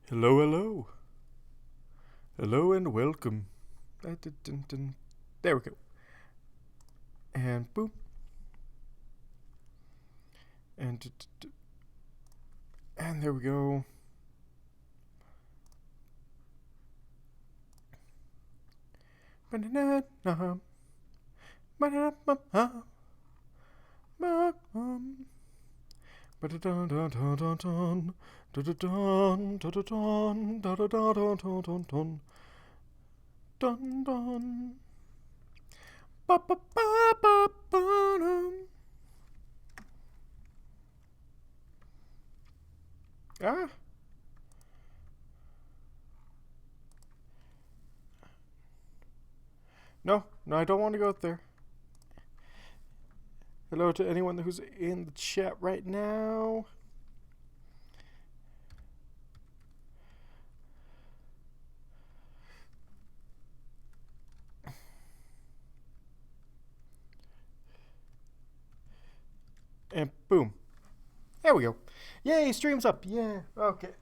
Hello, hello. Hello and welcome. There we go. And boom. And and there we go. Dun dun. Ba ba ba ba ba dum. Ah. No, I don't want to go out there. Hello to anyone who's in the chat right now. And boom. There we go. Yay, stream's up. Yeah. Okay.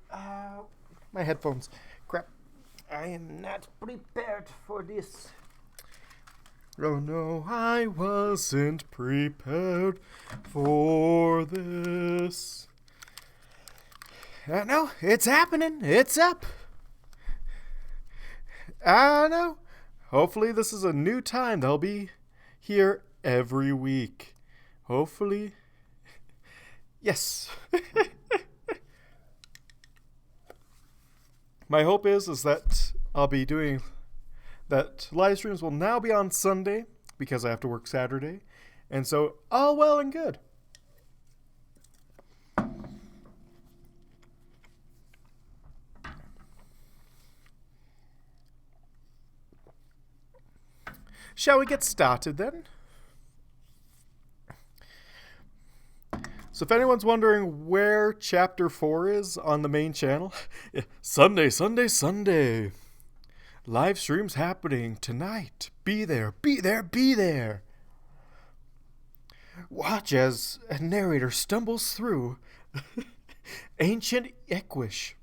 My headphones. Crap. I am not prepared for this. Oh no, I wasn't prepared for this. No, it's happening. It's up. I know. Hopefully, this is a new time. They'll be here every week. Hopefully. Yes. My hope is that I'll be doing that live streams will now be on Sunday because I have to work Saturday. And so all well and good. Shall we get started then? So if anyone's wondering where chapter 4 is on the main channel, Sunday. Live streams happening tonight. Be there. Watch as a narrator stumbles through ancient Equish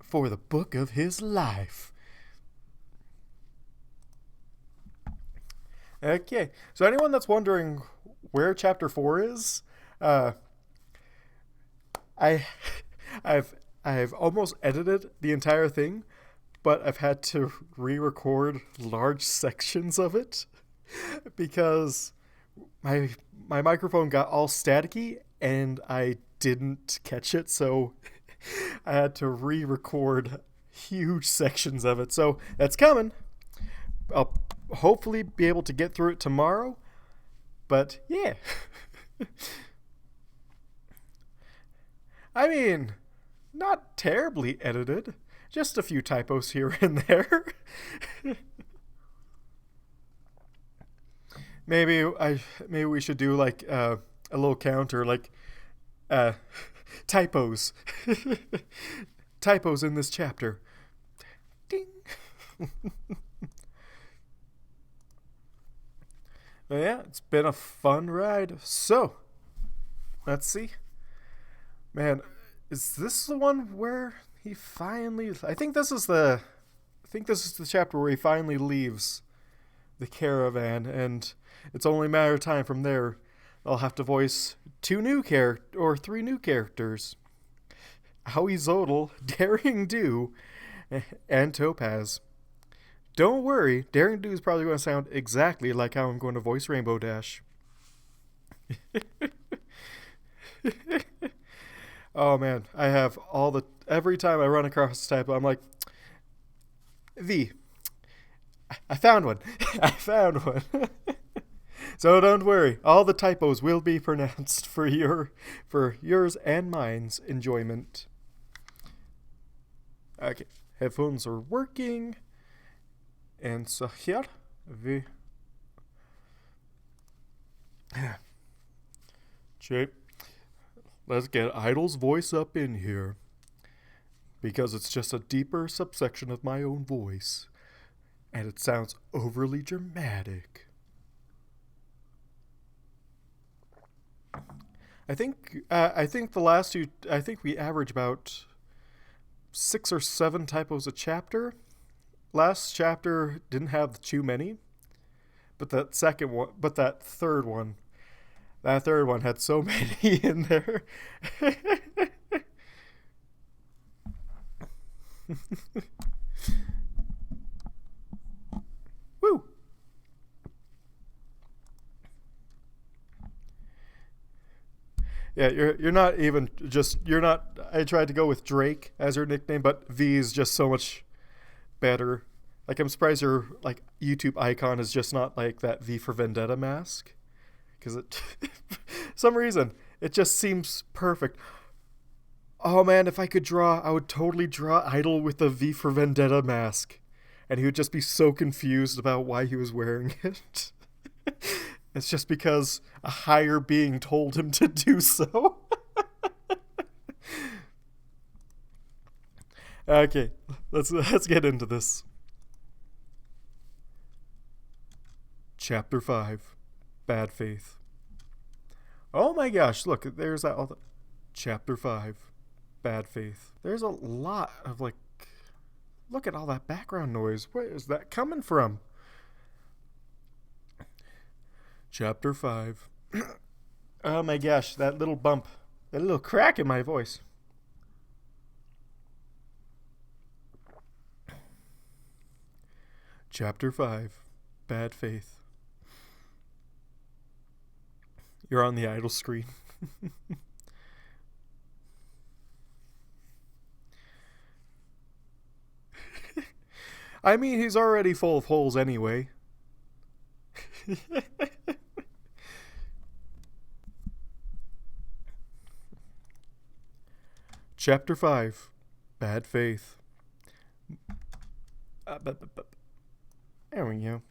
for the book of his life. Okay, so anyone that's wondering where chapter 4 is, I've almost edited the entire thing, but I've had to re-record large sections of it because my microphone got all staticky and I didn't catch it, so I had to re-record huge sections of it. So that's coming. I'll hopefully be able to get through it tomorrow, but yeah. I mean, not terribly edited, just a few typos here and there. maybe we should do like a little counter, like typos. Typos in this chapter. Ding. But yeah, it's been a fun ride. So, let's see. Man, is this the one where he finally? I think this is the chapter where he finally leaves the caravan, and it's only a matter of time from there. I'll have to voice three new characters: Howie Zodel, Daring Do, and Topaz. Don't worry, Daring Do is probably going to sound exactly like how I'm going to voice Rainbow Dash. Oh man, I have every time I run across this typo, I'm like, I found one. I found one. So don't worry, all the typos will be pronounced for yours and mine's enjoyment. Okay, headphones are working. And så här vi Shape. Let's get Idol's voice up in here, because it's just a deeper subsection of my own voice, and it sounds overly dramatic. I think the last two. I think we average about 6 or 7 typos a chapter. Last chapter didn't have too many, but that third one had so many in there. Woo! Yeah, you're not even just you're not. I tried to go with Drake as your nickname, but V is just so much better. Like I'm surprised your like YouTube icon is just not like that V for Vendetta mask, because it some reason it just seems perfect. Oh man, if I could draw, I would totally draw Idol with the V for Vendetta mask, and he would just be so confused about why he was wearing it. It's just because a higher being told him to do so. Okay, let's get into this. Chapter 5, Bad Faith. Oh my gosh, look, there's that all the Chapter 5, Bad Faith. There's a lot of like look at all that background noise. Where is that coming from? Chapter 5. Oh my gosh, that little bump, that little crack in my voice. Chapter 5, Bad Faith. You're on the idle screen. I mean, he's already full of holes anyway. Chapter 5, Bad Faith. There we go.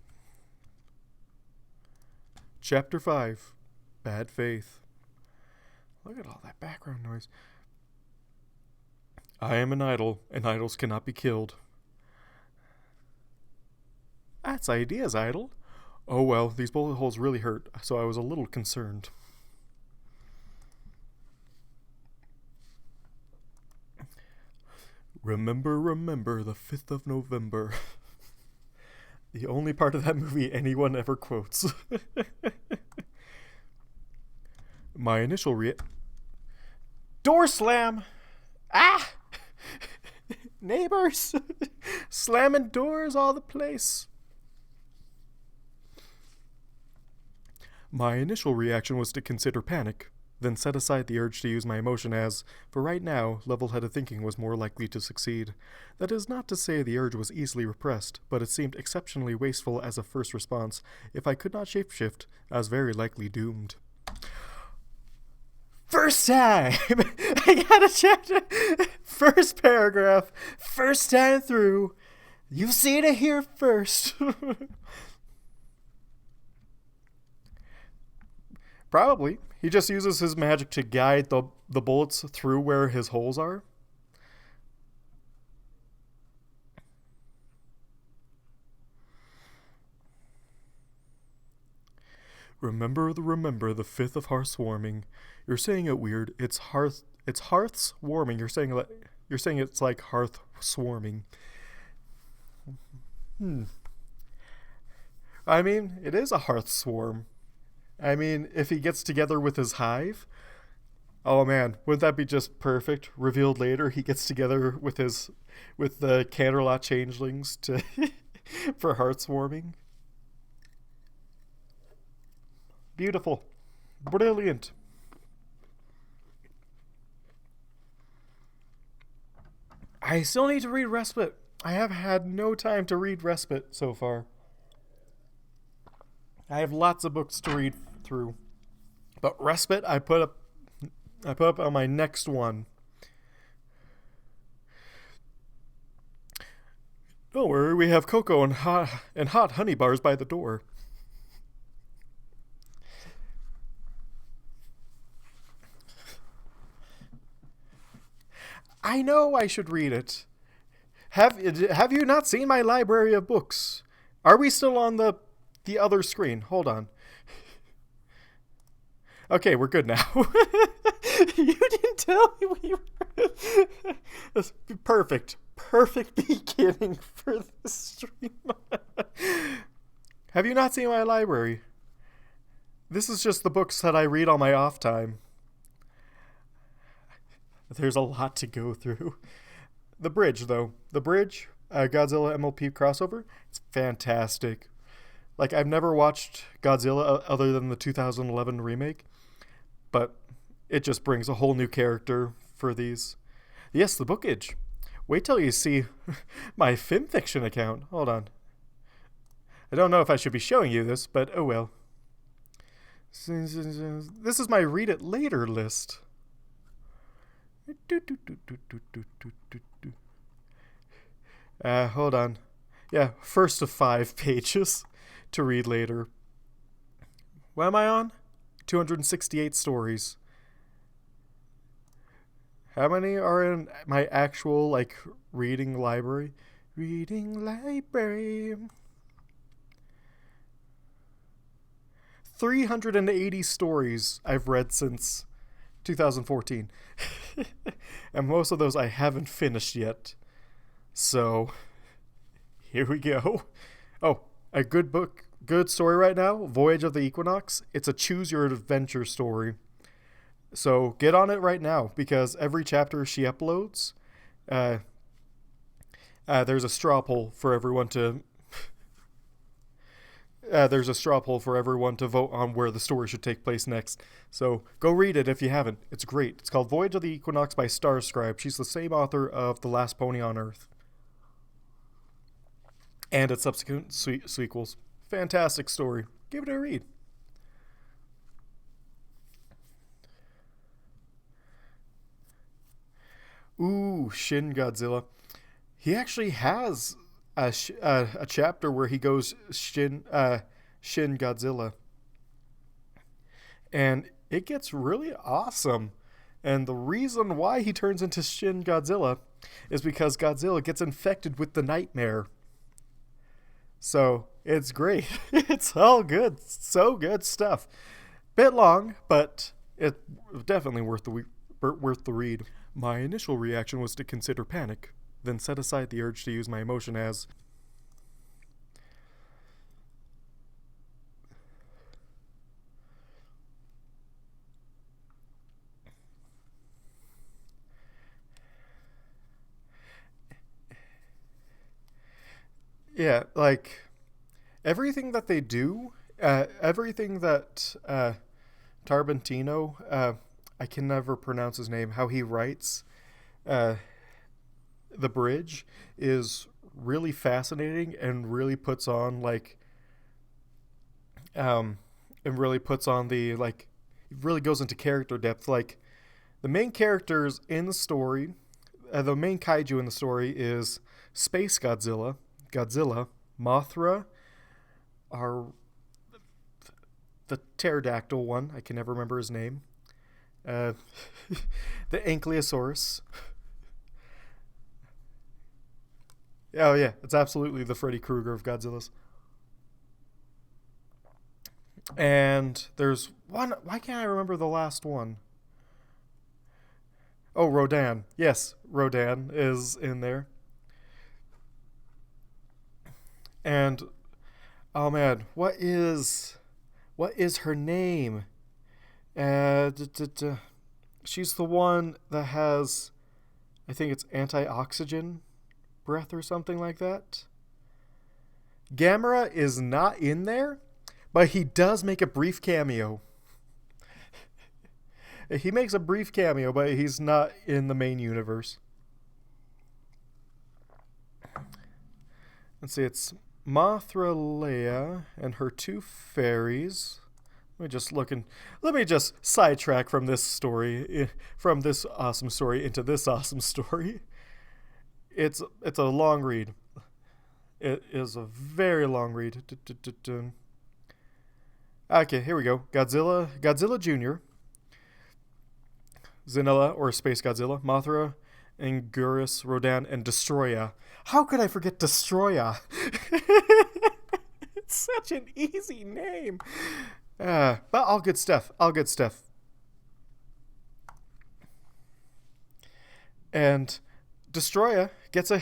Chapter 5, Bad Faith. Look at all that background noise. I am an idol, and idols cannot be killed. That's ideas, idol. Oh well, these bullet holes really hurt, so I was a little concerned. Remember the 5th of November. The only part of that movie anyone ever quotes. My initial Door slam! Ah! Neighbors! Slamming doors all the place. My initial reaction was to consider panic, then set aside the urge to use my emotion as, for right now, level-headed thinking was more likely to succeed. That is not to say the urge was easily repressed, but it seemed exceptionally wasteful as a first response. If I could not shapeshift, I was very likely doomed. First time! I got a chapter! First paragraph! First time through! You've seen it here first! Probably. He just uses his magic to guide the bullets through where his holes are. Remember the 5th of hearth warming. You're saying it weird. It's hearths warming. You're saying it's like hearth swarming. I mean, it is a hearth swarm. I mean, if he gets together with his hive, oh man, wouldn't that be just perfect? Revealed later, he gets together with the Canterlot changelings to for hearth warming. Beautiful, brilliant. I still need to read Respite. I have had no time to read Respite so far. I have lots of books to read through, but Respite I put up on my next one. Don't worry, we have cocoa and hot honey bars by the door. I know I should read it. Have you not seen my library of books? Are we still on the other screen? Hold on. Okay, we're good now. You didn't tell me we were... That's perfect. Perfect beginning for this stream. Have you not seen my library? This is just the books that I read on my off time. There's a lot to go through. The Bridge, though. The Bridge, Godzilla MLP crossover, it's fantastic. Like, I've never watched Godzilla other than the 2011 remake, but it just brings a whole new character for these. Yes, the Bookage. Wait till you see my fanfiction account. Hold on. I don't know if I should be showing you this, but oh well. This is my read it later list. Hold on. Yeah, first of 5 pages to read later. What am I on? 268 stories. How many are in my actual, like, reading library? Reading library. 380 stories I've read since 2014. And most of those I haven't finished yet. So, here we go. Oh, a good book, good story right now, Voyage of the Equinox. It's a choose-your-adventure story. So, get on it right now, because every chapter she uploads, there's a straw poll for everyone to... there's a straw poll for everyone to vote on where the story should take place next. So go read it if you haven't. It's great. It's called Voyage of the Equinox by Starscribe. She's the same author of The Last Pony on Earth. And its subsequent sequels. Fantastic story. Give it a read. Ooh, Shin Godzilla. He actually has a chapter where he goes Shin Godzilla, and it gets really awesome. And the reason why he turns into Shin Godzilla is because Godzilla gets infected with the nightmare. So it's great. It's all good, so good stuff. Bit long, but it's definitely worth the read. My initial reaction was to consider panic, then set aside the urge to use my emotion as... Yeah, like, everything that they do, everything that Tarbantino, I can never pronounce his name, how he writes The Bridge is really fascinating and really puts on, like, and really puts on the, like, it really goes into character depth. Like, the main characters in the story, the main kaiju in the story is Space Godzilla, Mothra, the pterodactyl one, I can never remember his name, the Ankylosaurus. Oh yeah, it's absolutely the Freddy Krueger of Godzilla's. And there's one, why can't I remember the last one? Oh, Rodan. Yes, Rodan is in there. And oh man, what is her name? She's the one that has, I think it's anti-oxygen breath or something like that. Gamera is not in there, but he does make a brief cameo. He makes a brief cameo, but he's not in the main universe. Let's see, it's Mothra Leia and her 2 fairies. Let me just sidetrack from this story, from this awesome story into this awesome story. It's a long read. It is a very long read. Okay, here we go. Godzilla Jr., Zanilla, or Space Godzilla, Mothra, Anguirus, Rodan, and Destroya. How could I forget Destroya? It's such an easy name. But all good stuff. All good stuff. And Destroya gets a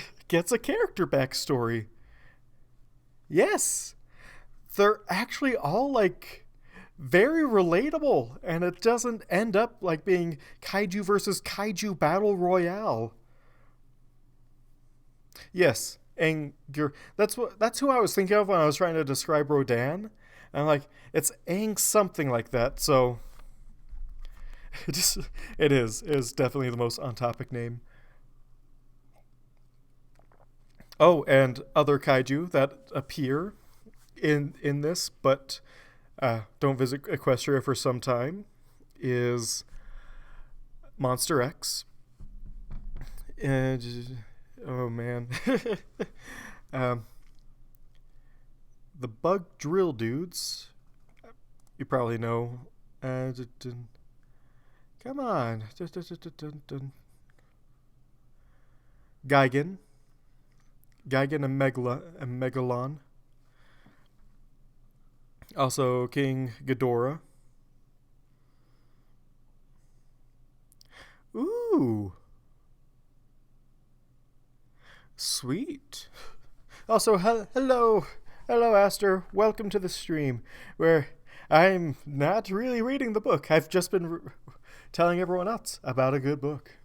character backstory. Yes, they're actually all like very relatable, and it doesn't end up like being kaiju versus kaiju battle royale. Yes, Anger. That's who I was thinking of when I was trying to describe Rodan. And I'm like, it's Aang something like that. So it is definitely the most on topic name. Oh, and other kaiju that appear in this, but don't visit Equestria for some time, is Monster X. And oh man, the bug drill dudes. You probably know. Come on, Gigan, and Megalon. Also, King Ghidorah. Ooh. Sweet. Also, hello, Aster. Welcome to the stream, where I'm not really reading the book. I've just been telling everyone else about a good book.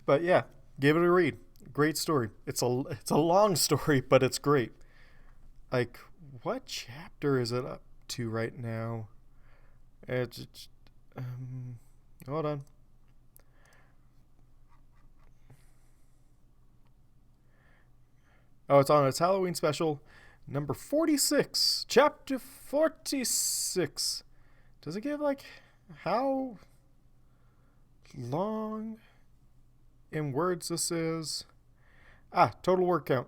But yeah, give it a read. Great story. It's a long story, but it's great. Like, what chapter is it up to right now? Hold on. Oh, it's on its Halloween special, number 46, chapter 46. Does it give, like, how long in words this is? Total word count.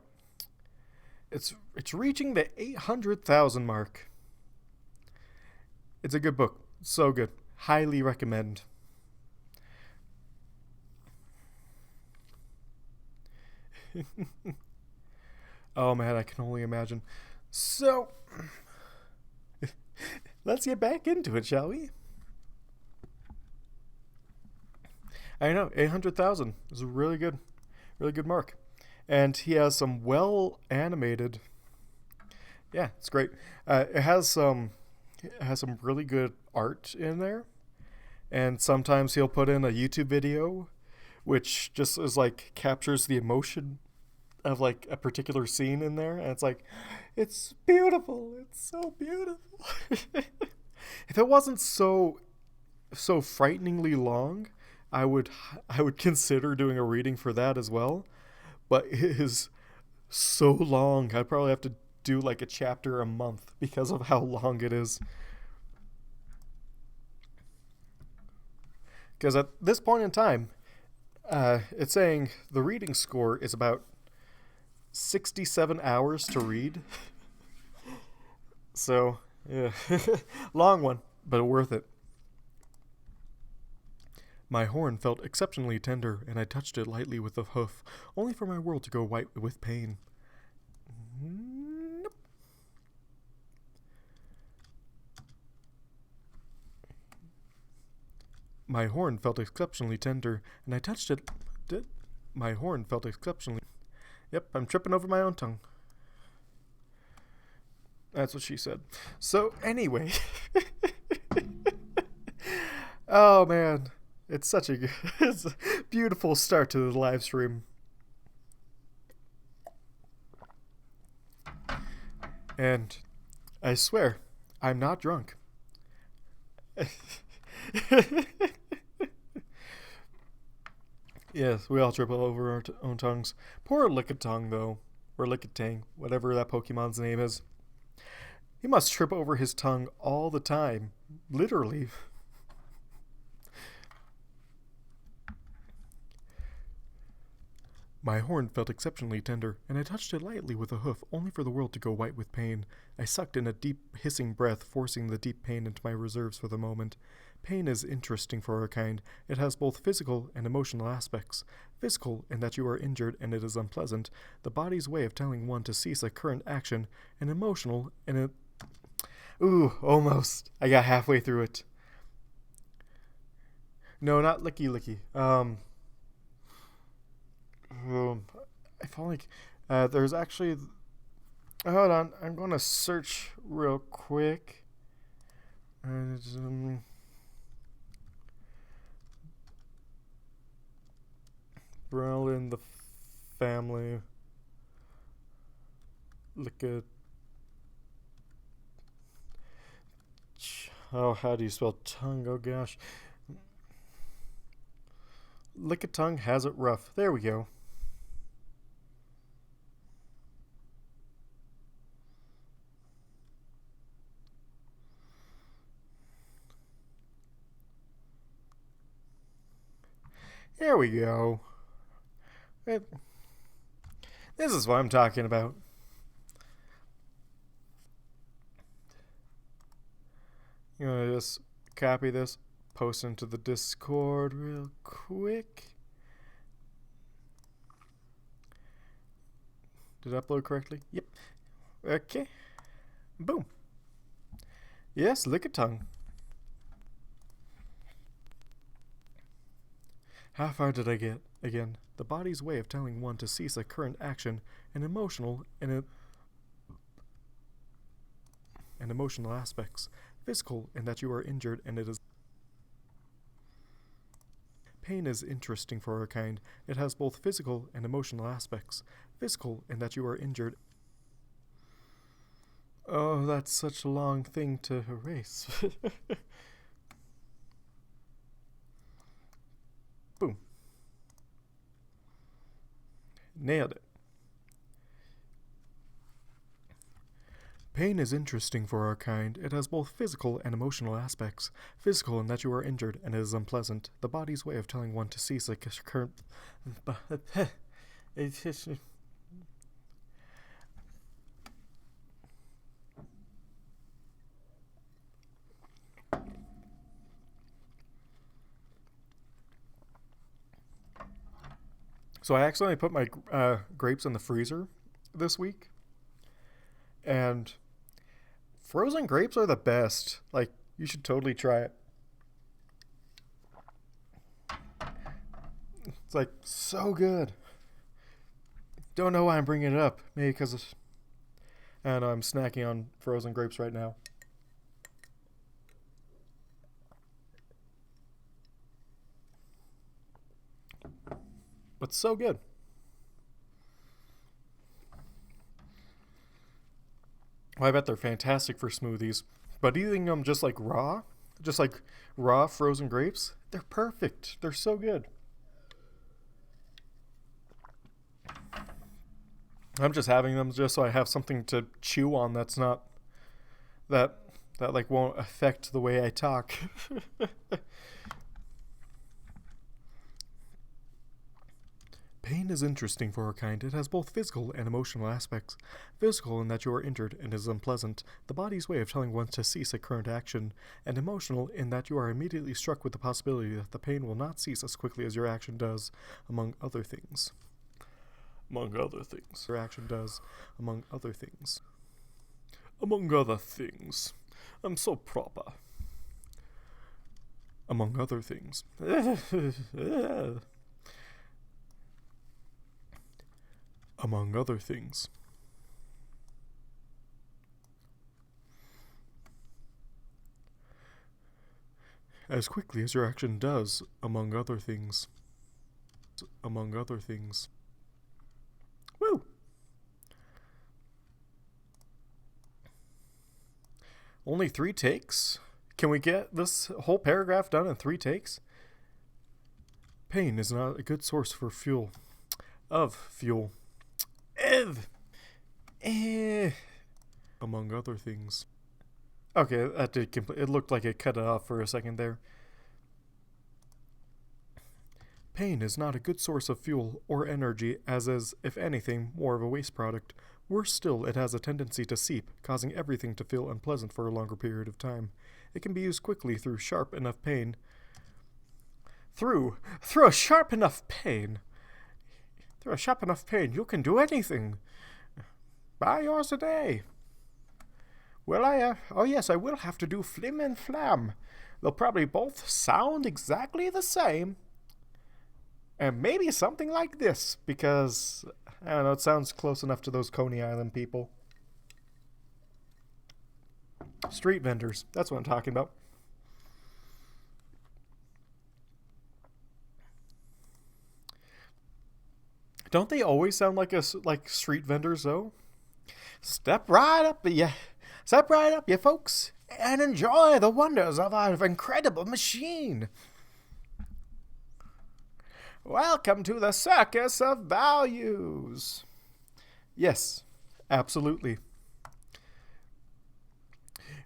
It's reaching the 800,000 mark. It's a good book. So good. Highly recommend. Oh man, I can only imagine. So, let's get back into it, shall we? I know, 800,000 is a really good mark. And he has some well animated. Yeah, it's great. It has some really good art in there. And sometimes he'll put in a YouTube video which just is like captures the emotion of like a particular scene in there, and it's like, it's beautiful. It's so beautiful. If it wasn't so frighteningly long, I would consider doing a reading for that as well. But it is so long. I'd probably have to do like a chapter a month because of how long it is. Because at this point in time, it's saying the reading score is about 67 hours to read. So, yeah. Long one, but worth it. My horn felt exceptionally tender, and I touched it lightly with the hoof, only for my world to go white with pain. Nope. My horn felt exceptionally tender, and I touched it. My horn felt exceptionally. Yep, I'm tripping over my own tongue. That's what she said. So, anyway. Oh, man. It's such a beautiful start to the live stream. And I swear, I'm not drunk. Yes, we all trip over our own tongues. Poor Lickitung, though. Or Lickitung, whatever that Pokemon's name is. He must trip over his tongue all the time. Literally. My horn felt exceptionally tender, and I touched it lightly with a hoof, only for the world to go white with pain. I sucked in a deep, hissing breath, forcing the deep pain into my reserves for the moment. Pain is interesting for our kind. It has both physical and emotional aspects. Physical, in that you are injured and it is unpleasant, the body's way of telling one to cease a current action, and emotional, in it. Ooh, almost. I got halfway through it. No, not licky licky. I feel like there's actually. Hold on, I'm gonna search real quick. Berlin, the family. Look at. Oh, how do you spell tongue? Oh gosh. Lickitung has it rough. There we go. There we go. This is what I'm talking about. I'm gonna just copy this, post into the Discord real quick. Did it upload correctly? Yep. Okay. Boom. Yes, Lickitung. How far did I get? Again, the body's way of telling one to cease a current action, and emotional and emotional aspects. Physical, in that you are injured and it is. Pain is interesting for our kind. It has both physical and emotional aspects. Physical, in that you are injured. Oh, that's such a long thing to erase. Boom. Nailed it. Pain is interesting for our kind. It has both physical and emotional aspects. Physical, in that you are injured and it is unpleasant. The body's way of telling one to cease a current. So I accidentally put my grapes in the freezer this week, and frozen grapes are the best. Like, you should totally try it. It's like so good. Don't know why I'm bringing it up. Maybe because and I'm snacking on frozen grapes right now. But so good. Well, I bet they're fantastic for smoothies. But eating them just like raw frozen grapes, they're perfect. They're so good. I'm just having them just so I have something to chew on that's not that like won't affect the way I talk. Pain is interesting for our kind. It has both physical and emotional aspects. Physical, in that you are injured and is unpleasant, the body's way of telling one to cease a current action, and emotional, in that you are immediately struck with the possibility that the pain will not cease as quickly as your action does, among other things. Among other things. Your action does, among other things. Among other things. I'm so proper. Among other things. Among other things. As quickly as your action does, among other things. Among other things. Woo! Only 3 takes? Can we get this whole paragraph done in 3 takes? Pain is not a good source for fuel. Of fuel. Among other things. Okay, that did complete. It looked like it cut it off for a second there. Pain is not a good source of fuel or energy, as is, if anything, more of a waste product. Worse still, it has a tendency to seep, causing everything to feel unpleasant for a longer period of time. It can be used quickly through sharp enough pain. Through a sharp enough pain. Through a sharp enough pain, you can do anything. Buy yours today. Well, oh yes, I will have to do flim and flam. They'll probably both sound exactly the same. And maybe something like this, because, I don't know, it sounds close enough to those Coney Island people. Street vendors, that's what I'm talking about. Don't they always sound like street vendors, though? Step right up, you folks, and enjoy the wonders of our incredible machine. Welcome to the circus of values. Yes, absolutely.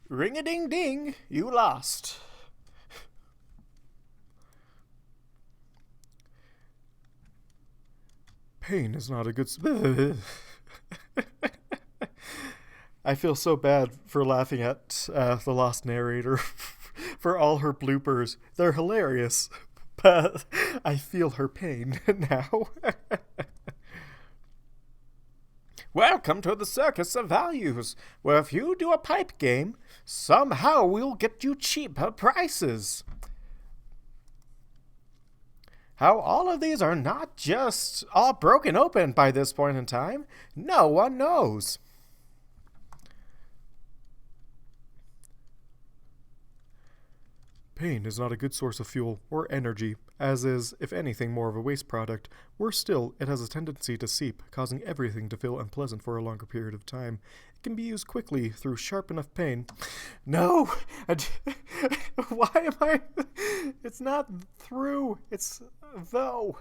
Ring-a-ding-ding, you lost. Pain is not a good... I feel so bad for laughing at the lost narrator for all her bloopers. They're hilarious, but I feel her pain now. Welcome to the circus of values, where if you do a pipe game, somehow we'll get you cheaper prices. How all of these are not just all broken open by this point in time, no one knows. Pain is not a good source of fuel or energy, as is, if anything, more of a waste product. Worse still, it has a tendency to seep, causing everything to feel unpleasant for a longer period of time. It can be used quickly through sharp enough pain. No! Why am I... It's not through, it's though.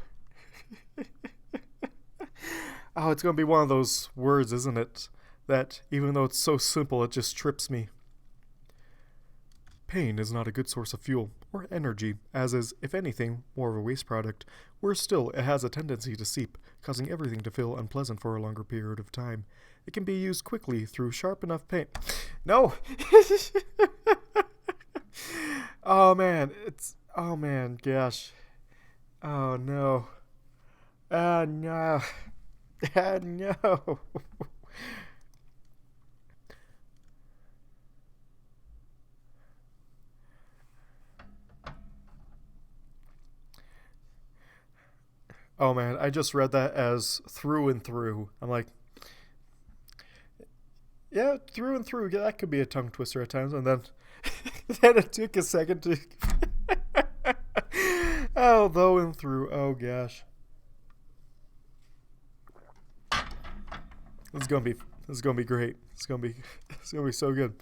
Oh, it's going to be one of those words, isn't it? That, even though it's so simple, it just trips me. Pain is not a good source of fuel or energy, as is, if anything, more of a waste product. Worse still, it has a tendency to seep, causing everything to feel unpleasant for a longer period of time. It can be used quickly through sharp enough pain. No! Oh man, gosh. Oh no. No. No. Oh man, I just read that as through and through. I'm like, yeah, through and through. Yeah, that could be a tongue twister at times. And then, then it took a second to. Oh, though and through. Oh gosh, this is gonna be great. It's gonna be so good.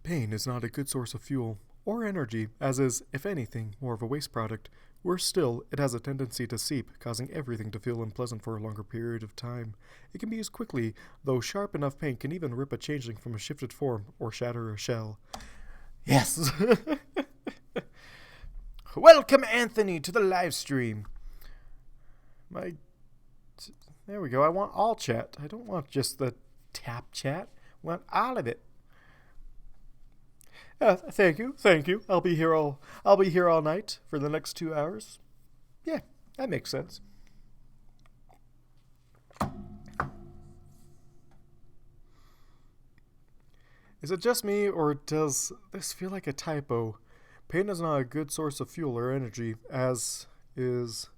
Pain is not a good source of fuel or energy, as is, if anything, more of a waste product. Worse still, it has a tendency to seep, causing everything to feel unpleasant for a longer period of time. It can be used quickly, though sharp enough pain can even rip a changeling from a shifted form or shatter a shell. Yes! Welcome, Anthony, to the live stream. There we go. I want all chat. I don't want just the tap chat. I want all of it. Thank you. I'll be here all night for the next 2 hours. Yeah, that makes sense. Is it just me, or does this feel like a typo? Pain is not a good source of fuel or energy, as is,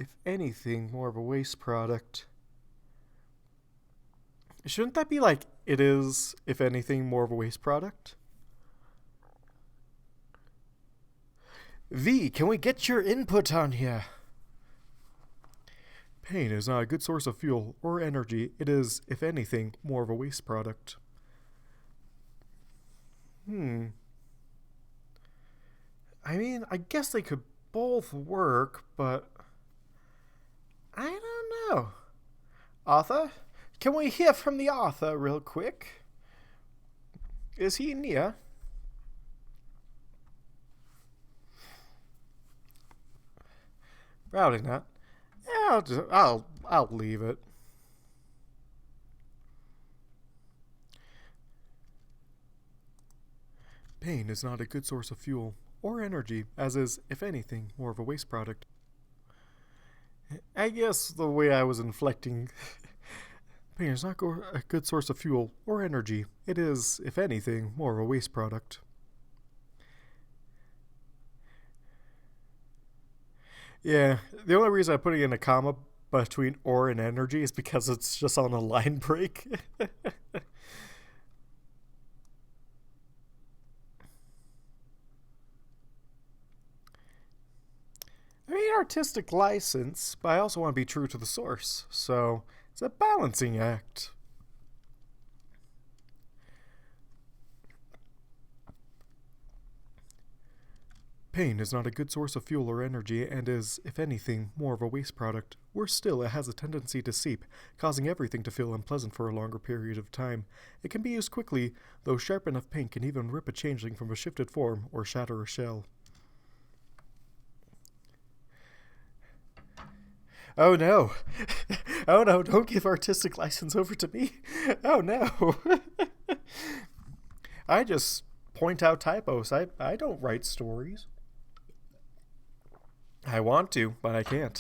if anything, more of a waste product. Shouldn't that be like, it is, if anything, more of a waste product? V, can we get your input on here? Pain is not a good source of fuel or energy. It is, if anything, more of a waste product. I mean, I guess they could both work, but I don't know. Author? Can we hear from the author real quick? Is he near? Probably not. Yeah, I'll leave it. Pain is not a good source of fuel or energy, as is, if anything, more of a waste product. I guess the way I was inflecting. Pain is not a good source of fuel or energy. It is, if anything, more of a waste product. Yeah, the only reason I'm putting in a comma between or and energy is because it's just on a line break. I mean, artistic license, but I also want to be true to the source, so it's a balancing act. Pain is not a good source of fuel or energy and is, if anything, more of a waste product. Worse still, it has a tendency to seep, causing everything to feel unpleasant for a longer period of time. It can be used quickly, though sharp enough pain can even rip a changeling from a shifted form or shatter a shell. Oh no. Oh no, don't give artistic license over to me. Oh no. I just point out typos. I don't write stories. I want to, but I can't.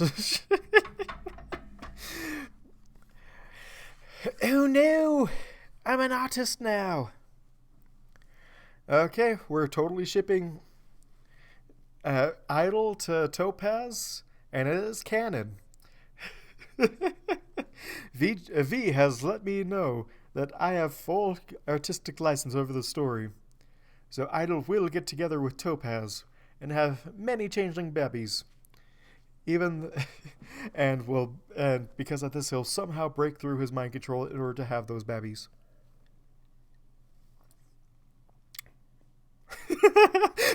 Oh no! I'm an artist now. Okay, we're totally shipping Idol to Topaz, and it is canon. V has let me know that I have full artistic license over the story. So Idol will get together with Topaz and have many changeling babies. And because of this he'll somehow break through his mind control in order to have those babies.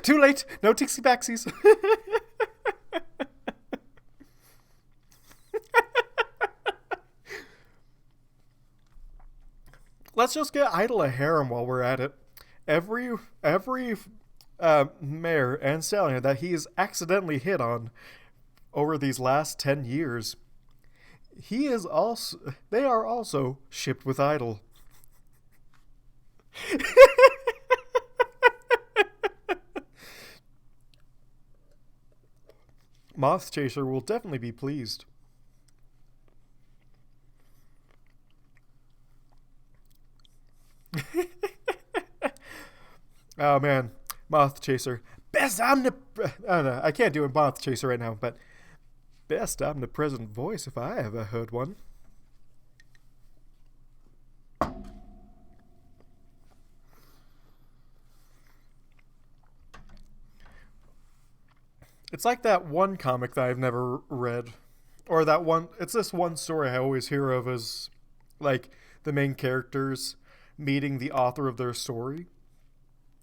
Too late. No tixie backsies. Let's just get Idol a harem while we're at it. Every mare and stallion that he's accidentally hit on over these last 10 years, they are also shipped with Idol. Moth Chaser will definitely be pleased. Oh man, Moth Chaser. I can't do a Moth Chaser right now, but best omnipresent voice if I ever heard one. It's like that one comic that I've never read. Or that one, it's this one story I always hear of as, like, the main characters meeting the author of their story.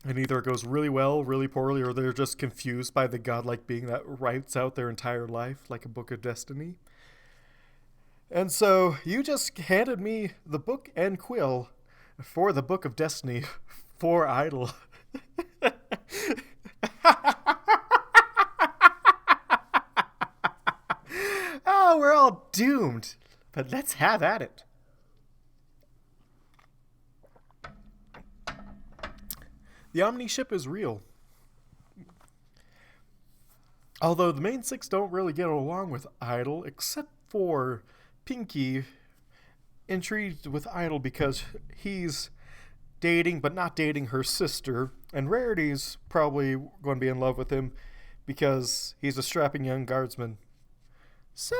And either it goes really well, really poorly, or they're just confused by the godlike being that writes out their entire life like a book of destiny. And so you just handed me the book and quill for the book of destiny for Idol. Oh, we're all doomed. But let's have at it. The Omni ship is real. Although the main six don't really get along with Idol, except for Pinky, intrigued with Idol because he's dating but not dating her sister, and Rarity's probably going to be in love with him because he's a strapping young guardsman. So,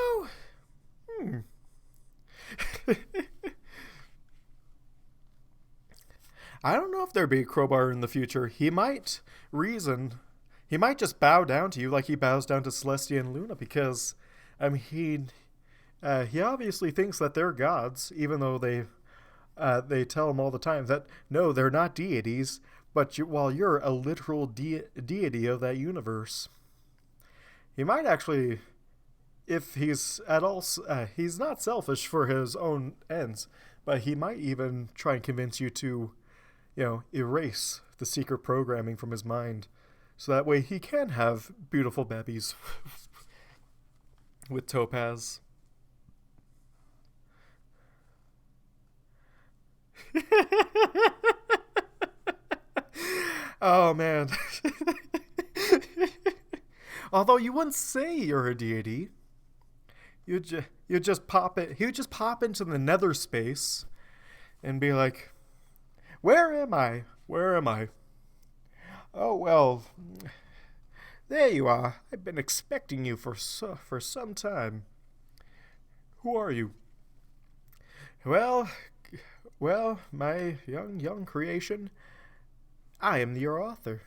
I don't know if there'd be a Crowbar in the future. He might just bow down to you like he bows down to Celestia and Luna because, I mean, he obviously thinks that they're gods, even though they tell him all the time that, no, they're not deities, but while you're a literal deity of that universe. He might actually, if he's at all, he's not selfish for his own ends, but he might even try and convince you to, erase the secret programming from his mind, so that way he can have beautiful babies with Topaz. Oh man. Although you wouldn't say you're a deity, you just pop it. He would just pop into the nether space and be like, "Where am I? Where am I? Oh well, there you are. I've been expecting you for some time. Who are you?" Well, my young creation, I am your author.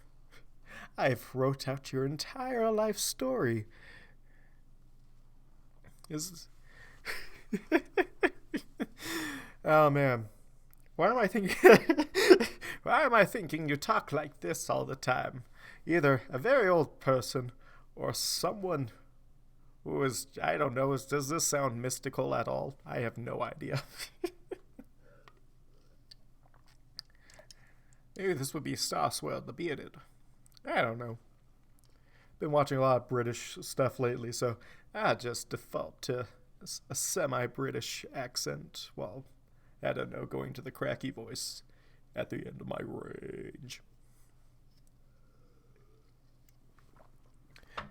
I've wrote out your entire life story. Is Oh man. Why am I thinking Why am I thinking you talk like this all the time? Either a very old person or someone who is, I don't know, does this sound mystical at all? I have no idea. Maybe this would be Starswell the Bearded. I don't know. Been watching a lot of British stuff lately, so I just default to a semi-British accent while, I don't know, going to the cracky voice at the end of my range.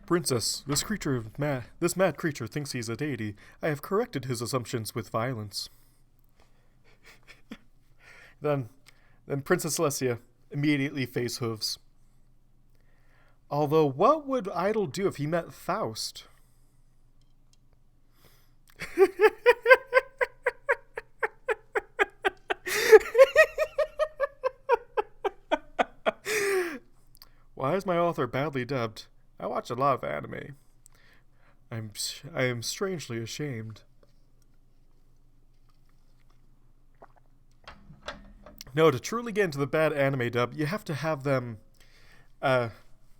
Princess, this mad creature thinks he's a deity. I have corrected his assumptions with violence. Then Princess Celestia immediately face hooves. Although, what would Idol do if he met Faust? Why is my author badly dubbed? I watch a lot of anime. I am strangely ashamed. No, to truly get into the bad anime dub, you have to have them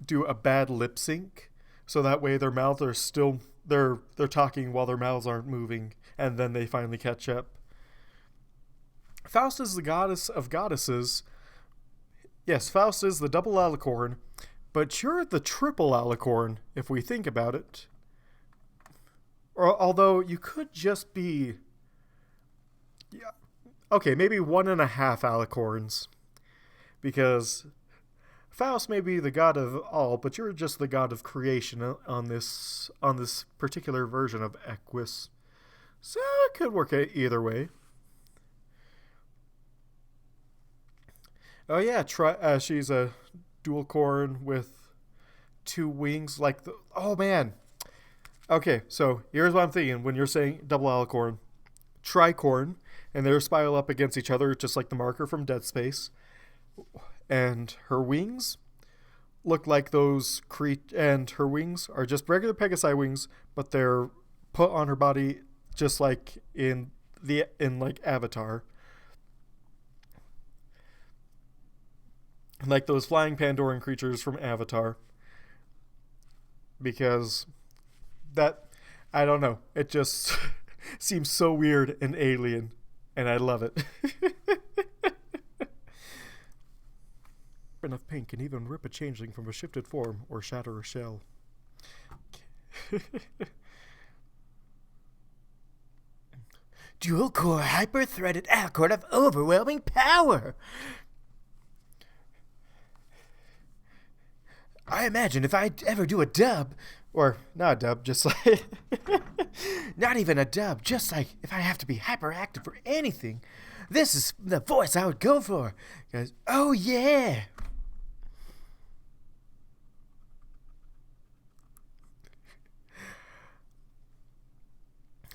do a bad lip sync, so that way their mouths are still they're talking while their mouths aren't moving, and then they finally catch up. Faust is the goddess of goddesses. Yes, Faust is the double alicorn, but you're the triple alicorn if we think about it. Or although you could just be, yeah, okay, maybe 1.5 alicorns, because Faust may be the god of all, but you're just the god of creation on this particular version of Equus. So it could work either way. Oh yeah, she's a dual corn with 2 wings, like the. Oh man. Okay, so here's what I'm thinking when you're saying double alicorn, tricorn, and they're spiral up against each other, just like the marker from Dead Space. And her wings look like those and her wings are just regular Pegasi wings, but they're put on her body just like in like Avatar. Like those flying Pandoran creatures from Avatar. Because that, I don't know, it just seems so weird and alien, and I love it. Enough paint can even rip a changeling from a shifted form or shatter a shell. Dual core hyper-threaded alicorn of overwhelming power. I imagine if I ever do a dub, or not a dub, just like not even a dub, just like if I have to be hyperactive for anything, this is the voice I would go for. Because, oh yeah.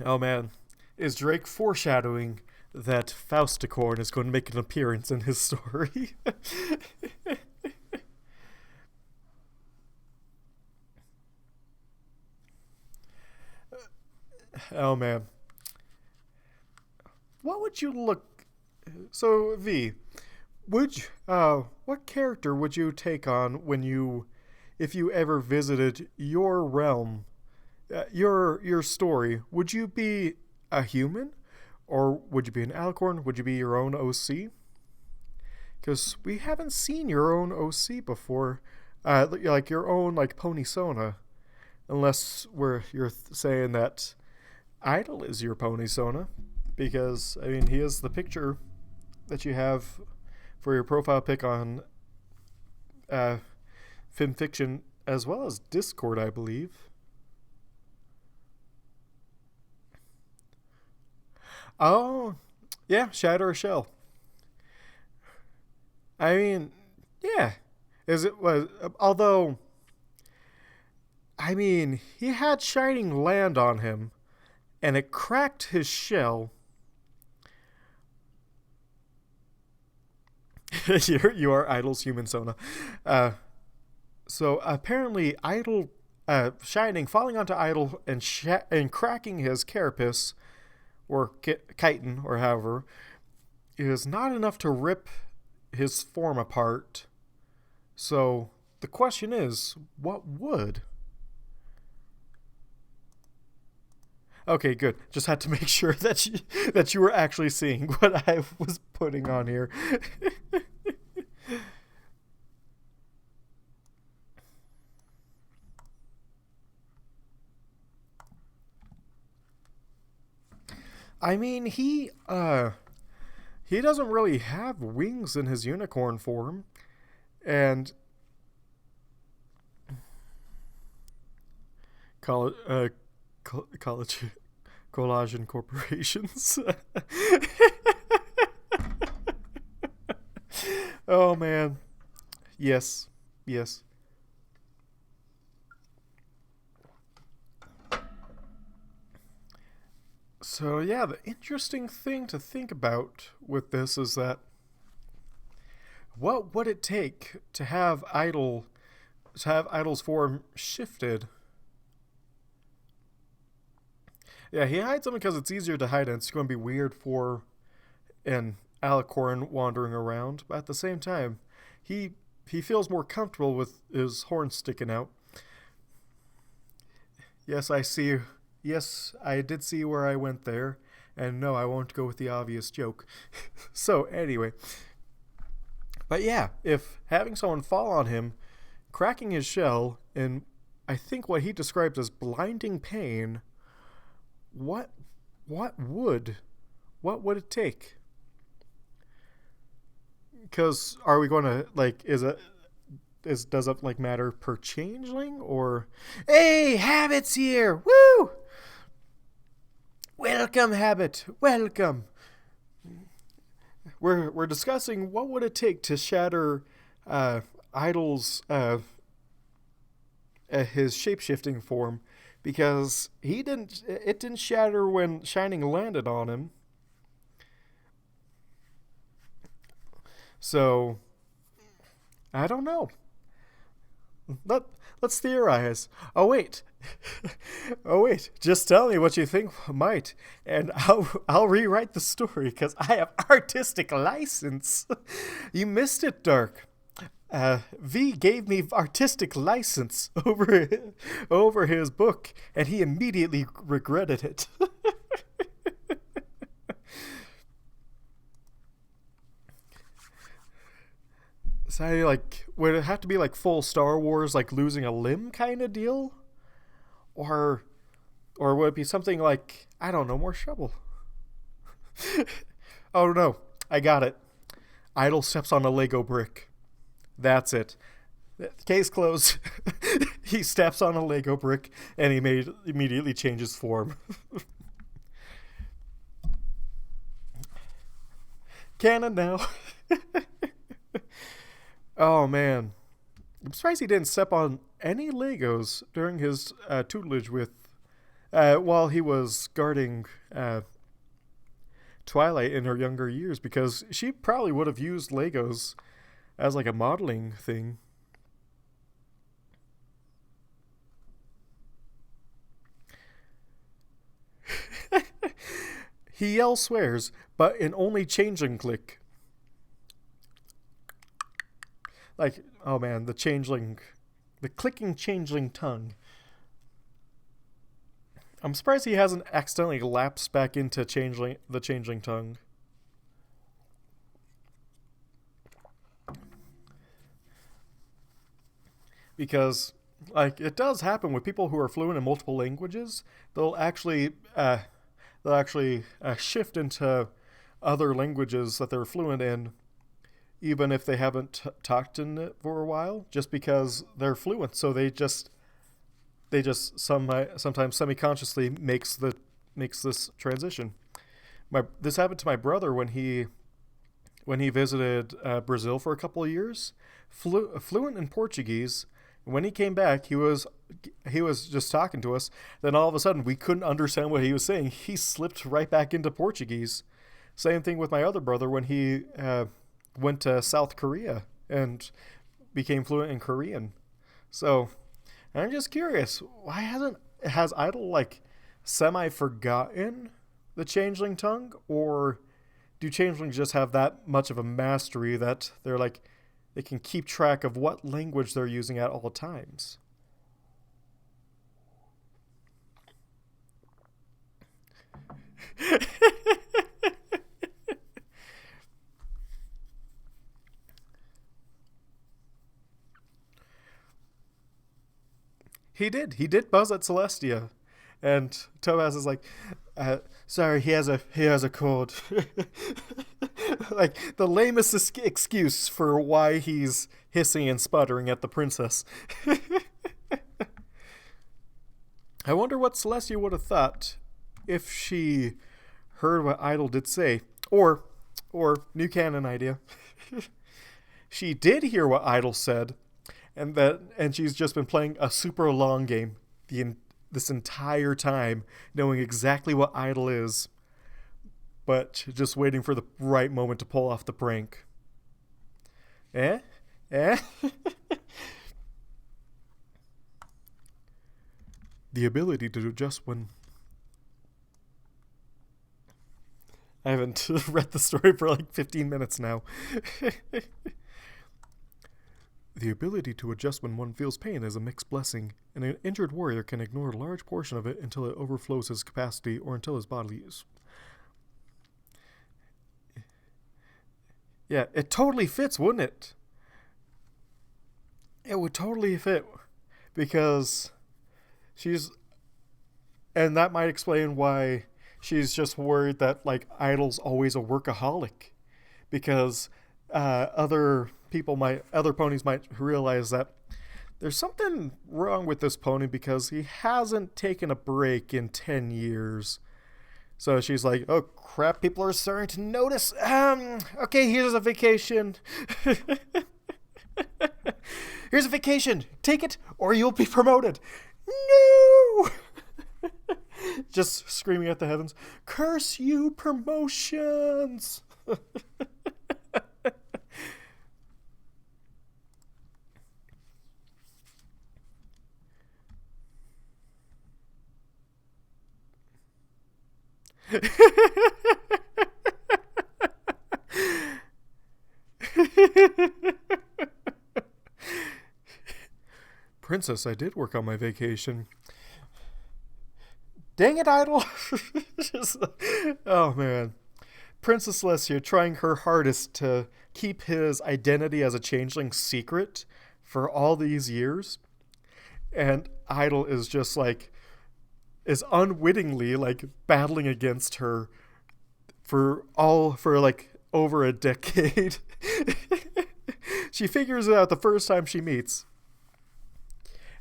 Oh man, is Drake foreshadowing that Fausticorn is going to make an appearance in his story? Oh man, what would you look? So V, what character would you take on if you ever visited your realm? Your story, would you be a human, or would you be an alicorn? Would you be your own OC? Because we haven't seen your own OC before, like your own like Pony Sona, unless you're saying that Idol is your Pony Sona, because I mean he is the picture that you have for your profile pic on fanfiction as well as Discord, I believe. Oh, yeah, Shatter or Shell. I mean, yeah. Is it was although I mean, he had shining land on him and it cracked his shell. You are Idol's human Sona. So apparently, Idol, Shining, falling onto Idol and cracking his carapace, or chitin, or however, is not enough to rip his form apart. So the question is, what would? Okay, good. Just had to make sure that you were actually seeing what I was putting on here. I mean, he doesn't really have wings in his unicorn form, and college college collagen corporations. Oh man, yes, yes. So yeah, the interesting thing to think about with this is that what would it take to have Idol's form shifted? Yeah, he hides them because it's easier to hide and it's going to be weird for an alicorn wandering around. But at the same time, he he feels more comfortable with his horn sticking out. Yes, I see. Yes, I did see where I went there. And no, I won't go with the obvious joke. So, anyway. But yeah, if having someone fall on him, cracking his shell, in I think what he describes as blinding pain, what what would what would it take? Because are we going to like does it like matter per changeling or hey, Habit's here. Woo! Welcome, Habit. Welcome. We're discussing what would it take to shatter Idol's his shape-shifting form, because it didn't shatter when Shining landed on him. So I don't know. Let let's theorize. Oh wait. Oh wait. Just tell me what you think might, and I'll rewrite the story because I have artistic license. You missed it, Dark. V gave me artistic license over his book, and he immediately regretted it. So like, would it have to be like full Star Wars, like losing a limb kind of deal, or would it be something like, I don't know, more trouble? Oh no, I got it. Idol steps on a Lego brick. That's it. Case closed. He steps on a Lego brick and he immediately changes form. Canon now. Oh man, I'm surprised he didn't step on any Legos during his tutelage with, while he was guarding Twilight in her younger years, because she probably would have used Legos as like a modeling thing. He yells swears, but in only Changeling click. Like, oh man, the clicking Changeling tongue. I'm surprised he hasn't accidentally lapsed back into the Changeling tongue. Because, like, it does happen with people who are fluent in multiple languages. They'll actually shift into other languages that they're fluent in, even if they haven't talked in it for a while, just because they're fluent. So sometimes semi-consciously makes this transition. This happened to my brother when he visited Brazil for a couple of years, fluent in Portuguese. When he came back, he was just talking to us. Then all of a sudden, we couldn't understand what he was saying. He slipped right back into Portuguese. Same thing with my other brother when he went to South Korea and became fluent in Korean. So I'm just curious, why has Idol like semi forgotten the Changeling tongue, or do Changelings just have that much of a mastery that they can keep track of what language they're using at all times? He did buzz at Celestia, and Topaz is like, "Sorry, he has a cold." Like the lamest excuse for why he's hissing and sputtering at the princess. I wonder what Celestia would have thought if she heard what Idol did say, or new canon idea. She did hear what Idol said, and she's just been playing a super long game this entire time, knowing exactly what Idol is, but just waiting for the right moment to pull off the prank. Eh? The ability to adjust when... I haven't read the story for like 15 minutes now. The ability to adjust when one feels pain is a mixed blessing, and an injured warrior can ignore a large portion of it until it overflows his capacity or until his body is... Yeah, it totally fits, wouldn't it? It would totally fit, because she's... And that might explain why she's just worried that, like, Idol's always a workaholic, because other ponies might realize that there's something wrong with this pony because he hasn't taken a break in 10 years. So she's like, oh crap, people are starting to notice. Okay, here's a vacation. Here's a vacation. Take it or you'll be promoted. No! Just screaming at the heavens, curse you, promotions! Princess, I did work on my vacation. Dang it, Idol! Oh man. Princess Celestia trying her hardest to keep his identity as a changeling secret for all these years. And Idol is just like, is unwittingly like battling against her for like over a decade. She figures it out the first time she meets.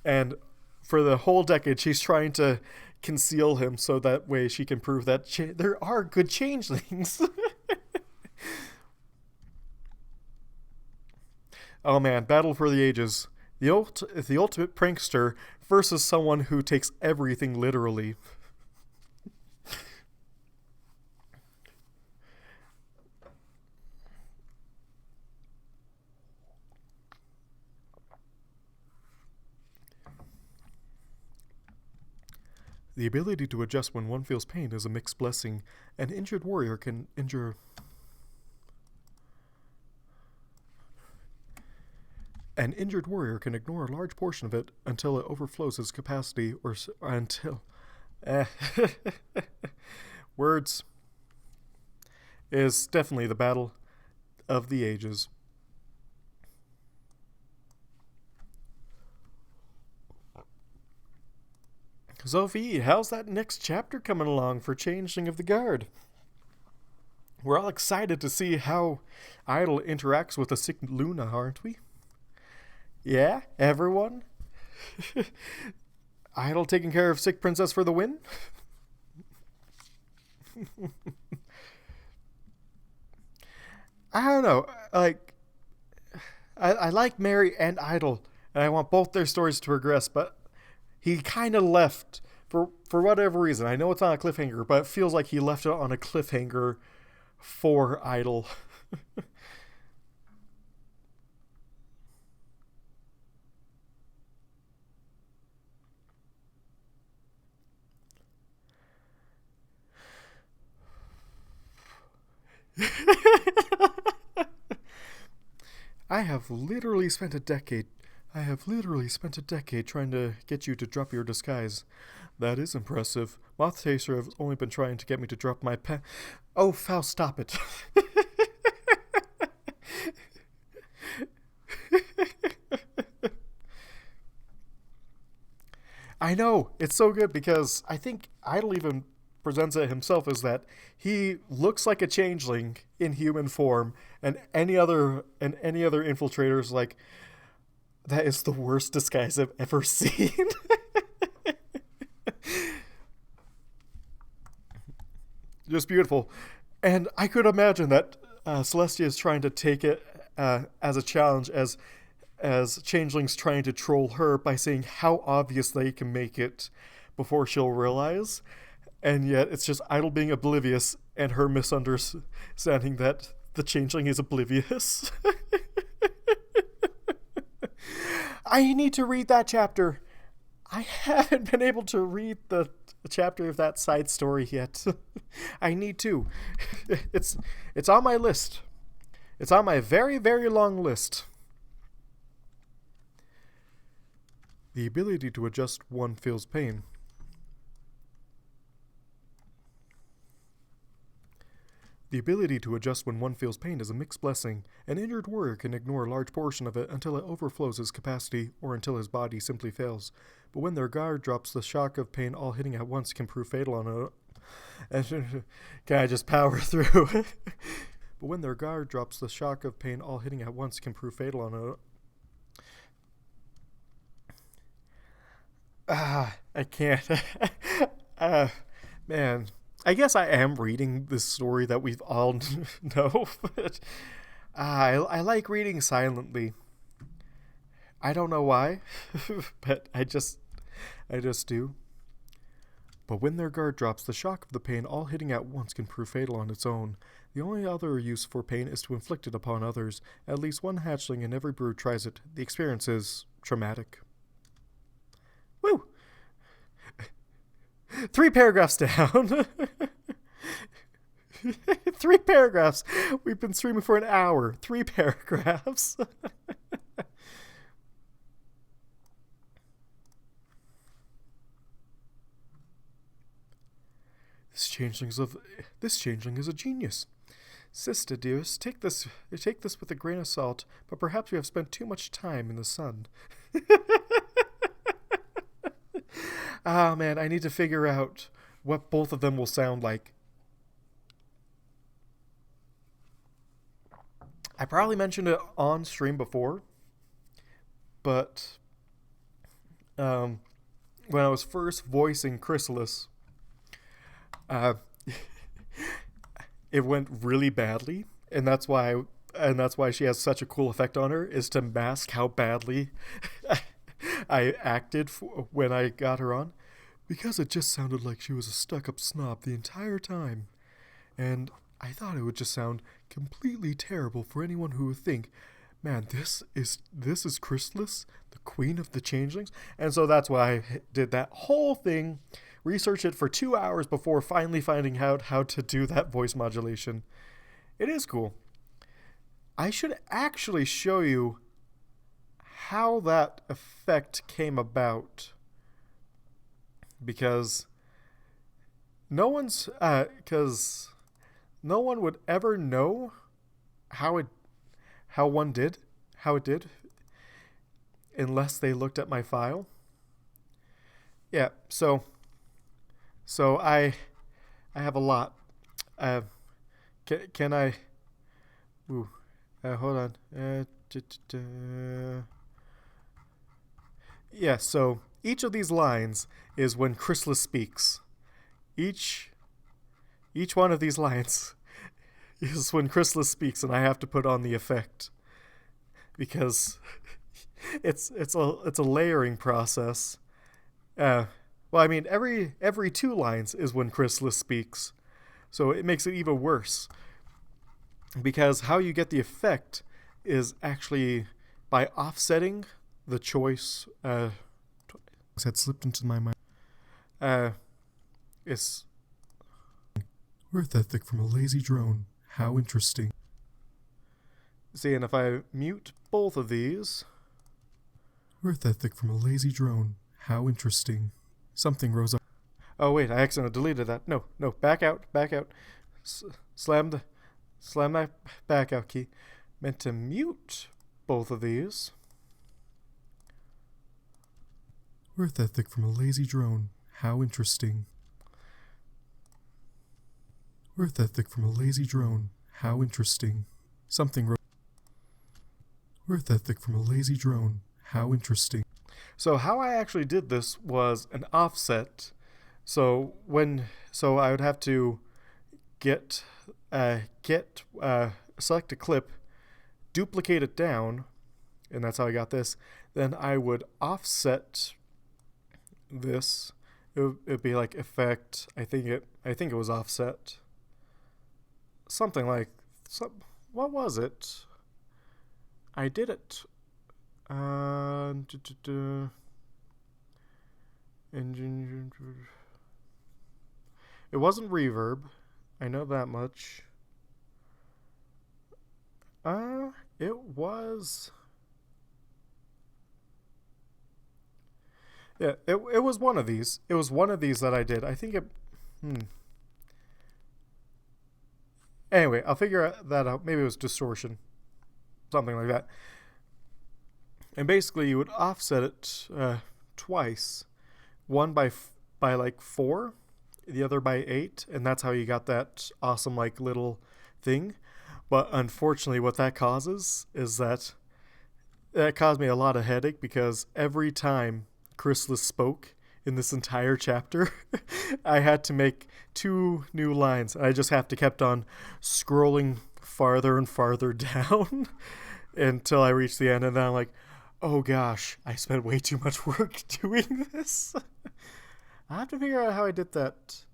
And for the whole decade, she's trying to conceal him so that way she can prove that there are good changelings. Oh man, battle for the ages. The ultimate prankster versus someone who takes everything literally. The ability to adjust when one feels pain is a mixed blessing. An injured warrior can endure... An injured warrior can ignore a large portion of it until it overflows his capacity or until... Words is definitely the battle of the ages. Sophie, how's that next chapter coming along for Changeling of the Guard? We're all excited to see how Idol interacts with the sick Luna, aren't we? Yeah, everyone? Idol taking care of sick princess for the win? I don't know. Like, I like Mary and Idol, and I want both their stories to progress, but he kind of left for whatever reason. I know it's not a cliffhanger, but it feels like he left it on a cliffhanger for Idol. I have literally spent a decade. I have literally spent a decade trying to get you to drop your disguise. That is impressive. Moth Taster has only been trying to get me to drop my pen. Oh, Faust, stop it. I know, it's so good because I think Idol even presents it himself as that he looks like a changeling in human form, and any other infiltrators like that is the worst disguise I've ever seen. Just beautiful. And I could imagine that Celestia is trying to take it as a challenge as Changeling's trying to troll her by saying how obvious they can make it before she'll realize. And yet it's just Idol being oblivious and her misunderstanding that the Changeling is oblivious. I need to read that chapter. I haven't been able to read the chapter of that side story yet. I need to. It's on my list. It's on my very, very long list. The ability to adjust one feels pain. The ability to adjust when one feels pain is a mixed blessing. An injured warrior can ignore a large portion of it until it overflows his capacity or until his body simply fails. But when their guard drops, the shock of pain all hitting at once can prove fatal on a... Can I just power through? But when their guard drops, the shock of pain all hitting at once can prove fatal on a... I can't. Man. I guess I am reading this story that we've all know, but I like reading silently. I don't know why, but I just do. But when their guard drops, the shock of the pain all hitting at once can prove fatal on its own. The only other use for pain is to inflict it upon others. At least one hatchling in every brood tries it. The experience is traumatic. Woo! 3 paragraphs down. 3 paragraphs. We've been streaming for an hour. 3 paragraphs. This changeling is a genius. Sister dearest, take this with a grain of salt, but perhaps we have spent too much time in the sun. Ah, man, I need to figure out what both of them will sound like. I probably mentioned it on stream before, but when I was first voicing Chrysalis, it went really badly, and that's why she has such a cool effect on her, is to mask how badly I acted when I got her on, because it just sounded like she was a stuck-up snob the entire time, and I thought it would just sound completely terrible for anyone who would think, man, this is Chrysalis, the queen of the changelings, and so that's why I did that whole thing, researched it for 2 hours before finally finding out how to do that voice modulation. It is cool. I should actually show you how that effect came about, because no one would ever know how it did unless they looked at my file. Yeah, so I have a lot. Can I? Ooh, hold on. Yeah. So each of these lines is when Chrysalis speaks. Each each one of these lines is when Chrysalis speaks, and I have to put on the effect because it's a layering process. Uh, well, I mean every two lines is when Chrysalis speaks, so it makes it even worse because how you get the effect is actually by offsetting the choice. Had slipped into my mind. It's worth ethic from a lazy drone. How interesting. See, and if I mute both of these. Worth ethic from a lazy drone. How interesting. Something rose up. Oh, wait, I accidentally deleted that. No, back out. Slam that back out key. Meant to mute both of these. Worth ethic from a lazy drone. How interesting. Worth ethic from a lazy drone. How interesting. Something worth ethic from a lazy drone. How interesting. So how I actually did this was an offset. So I would have to select a clip, duplicate it down, and that's how I got this. Then I would offset this. It'd be like effect. I think it was offset. Something like what was it? I did it. It wasn't reverb. I know that much. It was. Yeah, it was one of these. It was one of these that I did. I think it. Anyway, I'll figure that out. Maybe it was distortion. Something like that. And basically, you would offset it twice. One by like 4, the other by 8, and that's how you got that awesome like little thing. But unfortunately, what that causes is that caused me a lot of headache because every time Chrysalis spoke in this entire chapter, I had to make 2 new lines. I just have to kept on scrolling farther and farther down until I reached the end, and then I'm like, oh gosh, I spent way too much work doing this. I have to figure out how I did that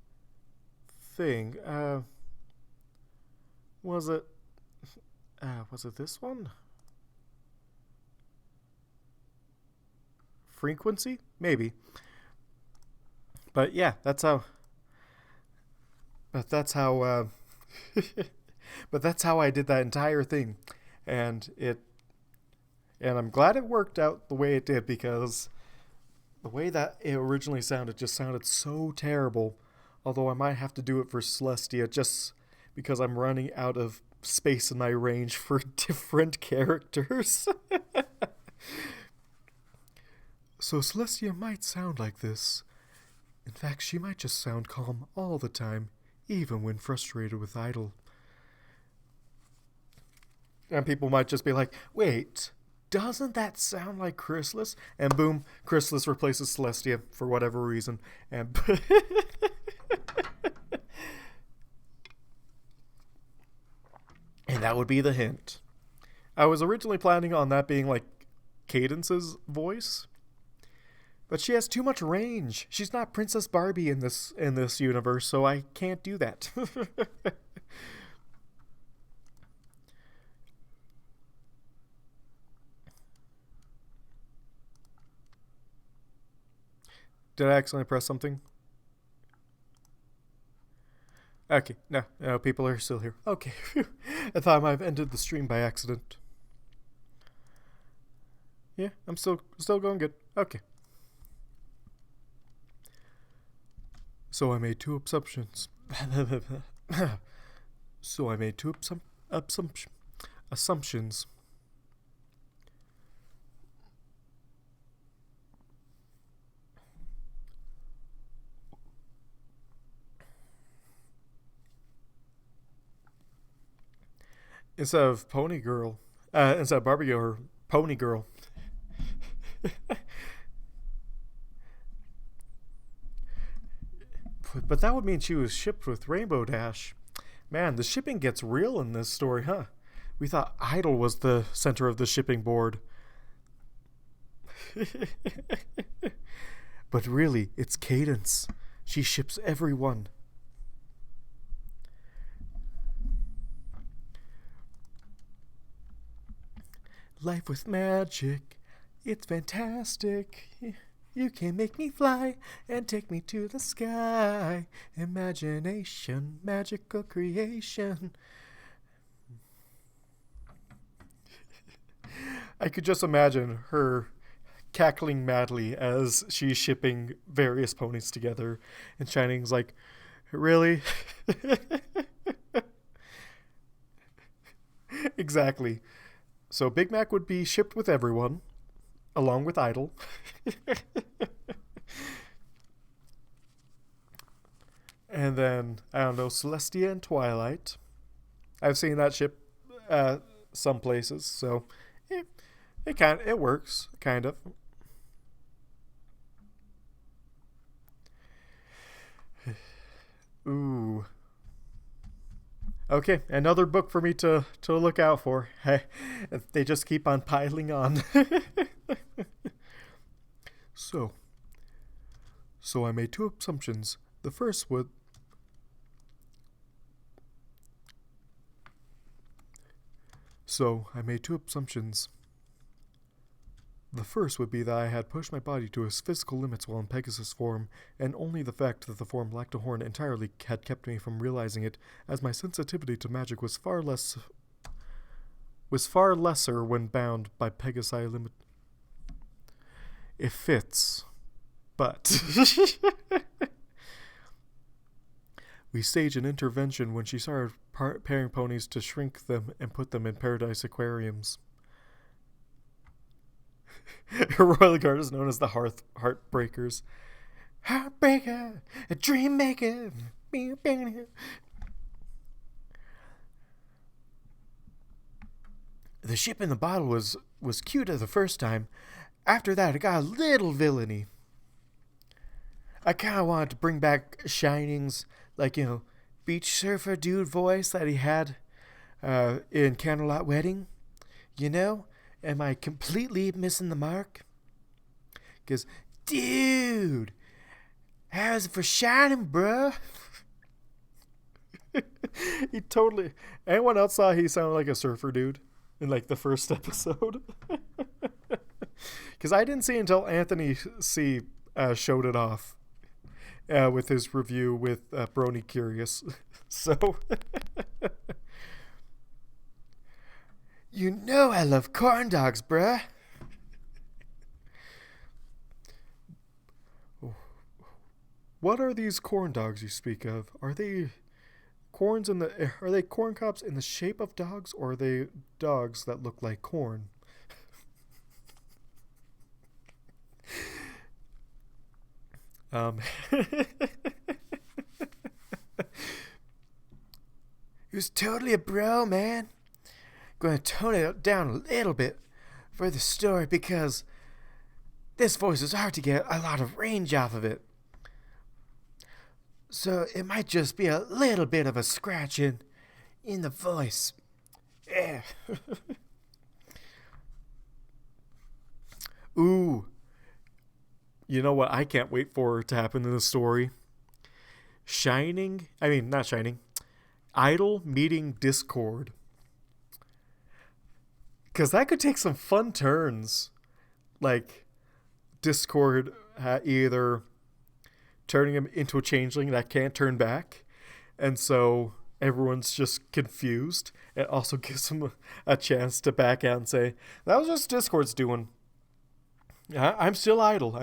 thing. Was it this one? Frequency? Maybe. But yeah, that's how. But that's how. But that's how I did that entire thing, and I'm glad it worked out the way it did because the way that it originally sounded just sounded so terrible. Although I might have to do it for Celestia just because I'm running out of space in my range for different characters. So Celestia might sound like this. In fact, she might just sound calm all the time, even when frustrated with Idol. And people might just be like, wait, doesn't that sound like Chrysalis? And boom, Chrysalis replaces Celestia for whatever reason. And and that would be the hint. I was originally planning on that being like Cadence's voice, but she has too much range. She's not Princess Barbie in this universe, so I can't do that. Did I accidentally press something? Okay, no, people are still here. Okay, I thought I might have ended the stream by accident. Yeah, I'm still going good. Okay. So I made 2 assumptions. Assumptions. instead of Pony Girl, instead of Barbie Girl, Pony Girl. But that would mean she was shipped with Rainbow Dash. Man, the shipping gets real in this story, huh? We thought Idol was the center of the shipping board. But really, it's Cadence. She ships everyone. Life with magic, it's fantastic. You can make me fly and take me to the sky. Imagination, magical creation. I could just imagine her cackling madly as she's shipping various ponies together. And Shining's like, really? Exactly. So Big Mac would be shipped with everyone, along with Idol. And then, I don't know, Celestia and Twilight. I've seen that ship some places, so it works, kind of. Ooh. Okay, another book for me to look out for. They just keep on piling on. So I made two assumptions. The first would... So I made two assumptions. The first would be that I had pushed my body to its physical limits while in Pegasus form, and only the fact that the form lacked a horn entirely had kept me from realizing it, as my sensitivity to magic was far lesser when bound by Pegasi limit. It fits, but we staged an intervention when she started pairing ponies to shrink them and put them in paradise aquariums. Her royal guard is known as the Heartbreakers. Heartbreaker, a dream maker. The ship in the bottle was cute the first time. After that, it got a little villainy. I kind of wanted to bring back Shining's, beach surfer dude voice that he had in Candlelight Wedding. Am I completely missing the mark? Because, dude, how's it for Shining, bruh? He totally... Anyone else saw he sounded like a surfer dude in, the first episode? Because I didn't see until Anthony C. Showed it off with his review with Brony Curious. So... I love corn dogs, bruh. What are these corn dogs you speak of? Are they corn cobs in the shape of dogs, or are they dogs that look like corn? He was totally a bro, man. Going to tone it down a little bit for the story because this voice is hard to get a lot of range off of it. So it might just be a little bit of a scratching in the voice. Yeah. Ooh. You know what I can't wait for to happen in the story? Idol meeting Discord. Because that could take some fun turns. Discord either turning him into a changeling that can't turn back. And so everyone's just confused. It also gives him a chance to back out and say, that was just Discord's doing. I'm still Idol.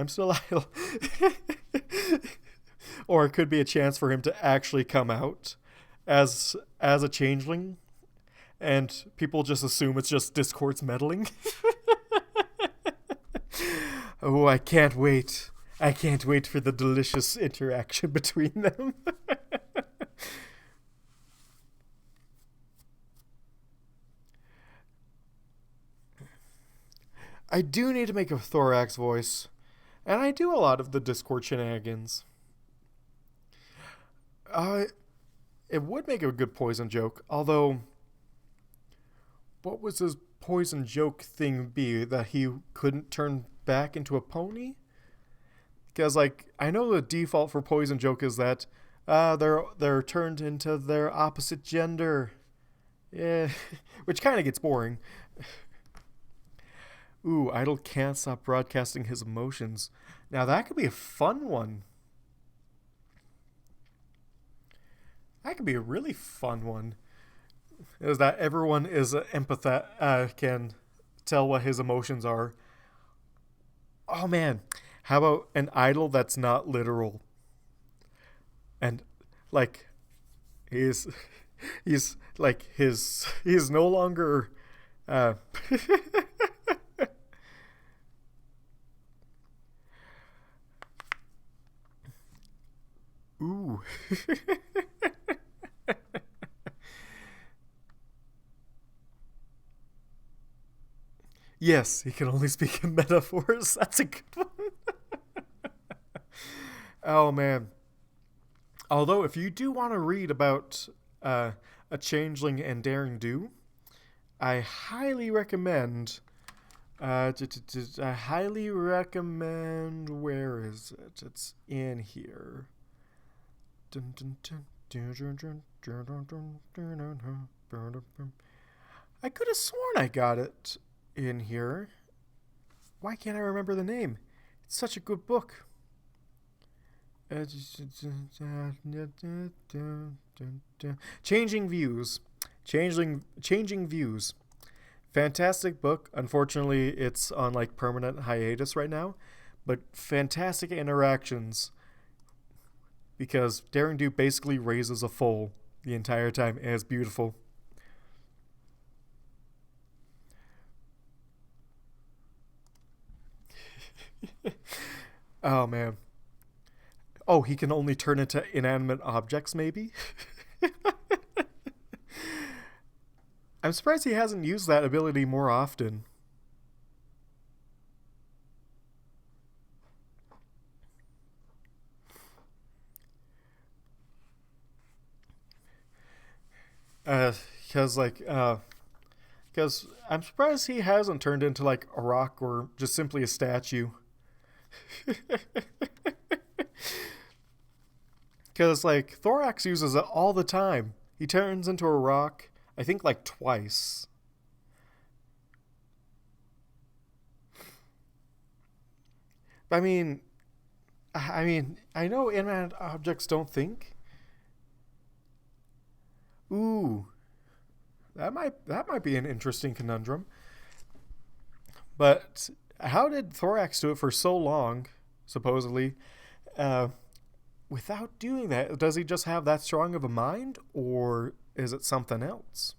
Or it could be a chance for him to actually come out as a changeling. And people just assume it's just Discord's meddling. Oh, I can't wait. I can't wait for the delicious interaction between them. I do need to make a Thorax voice, and I do a lot of the Discord shenanigans. Uh, it would make a good poison joke, although, what was his poison joke thing be? That he couldn't turn back into a pony? Because, like, I know the default for poison joke is that they're turned into their opposite gender. Yeah, which kind of gets boring. Ooh, Idol can't stop broadcasting his emotions. Now that could be a fun one. That could be a really fun one. Is that everyone is can tell what his emotions are. Oh man, how about an idol that's not literal? And like he's he's like he's no longer ooh. Yes, he can only speak in metaphors. That's a good one. Oh man. Although, if you do want to read about a changeling and daring do, I highly recommend. I highly recommend. Where is it? It's in here. I could have sworn I got it in here. Why can't I remember the name? It's such a good book. Changing Views. Changing Views. Fantastic book. Unfortunately, it's on like permanent hiatus right now, but fantastic interactions because Daring Do basically raises a foal the entire time, and it's beautiful. Oh man. Oh, he can only turn into inanimate objects, maybe? I'm surprised he hasn't used that ability more often. Because I'm surprised he hasn't turned into like a rock or just simply a statue. Because like Thorax uses it all the time. He turns into a rock, I think like twice. I mean, I know inanimate objects don't think. Ooh, that might be an interesting conundrum. But how did Thorax do it for so long, supposedly, uh, without doing that? Does he just have that strong of a mind, or is it something else?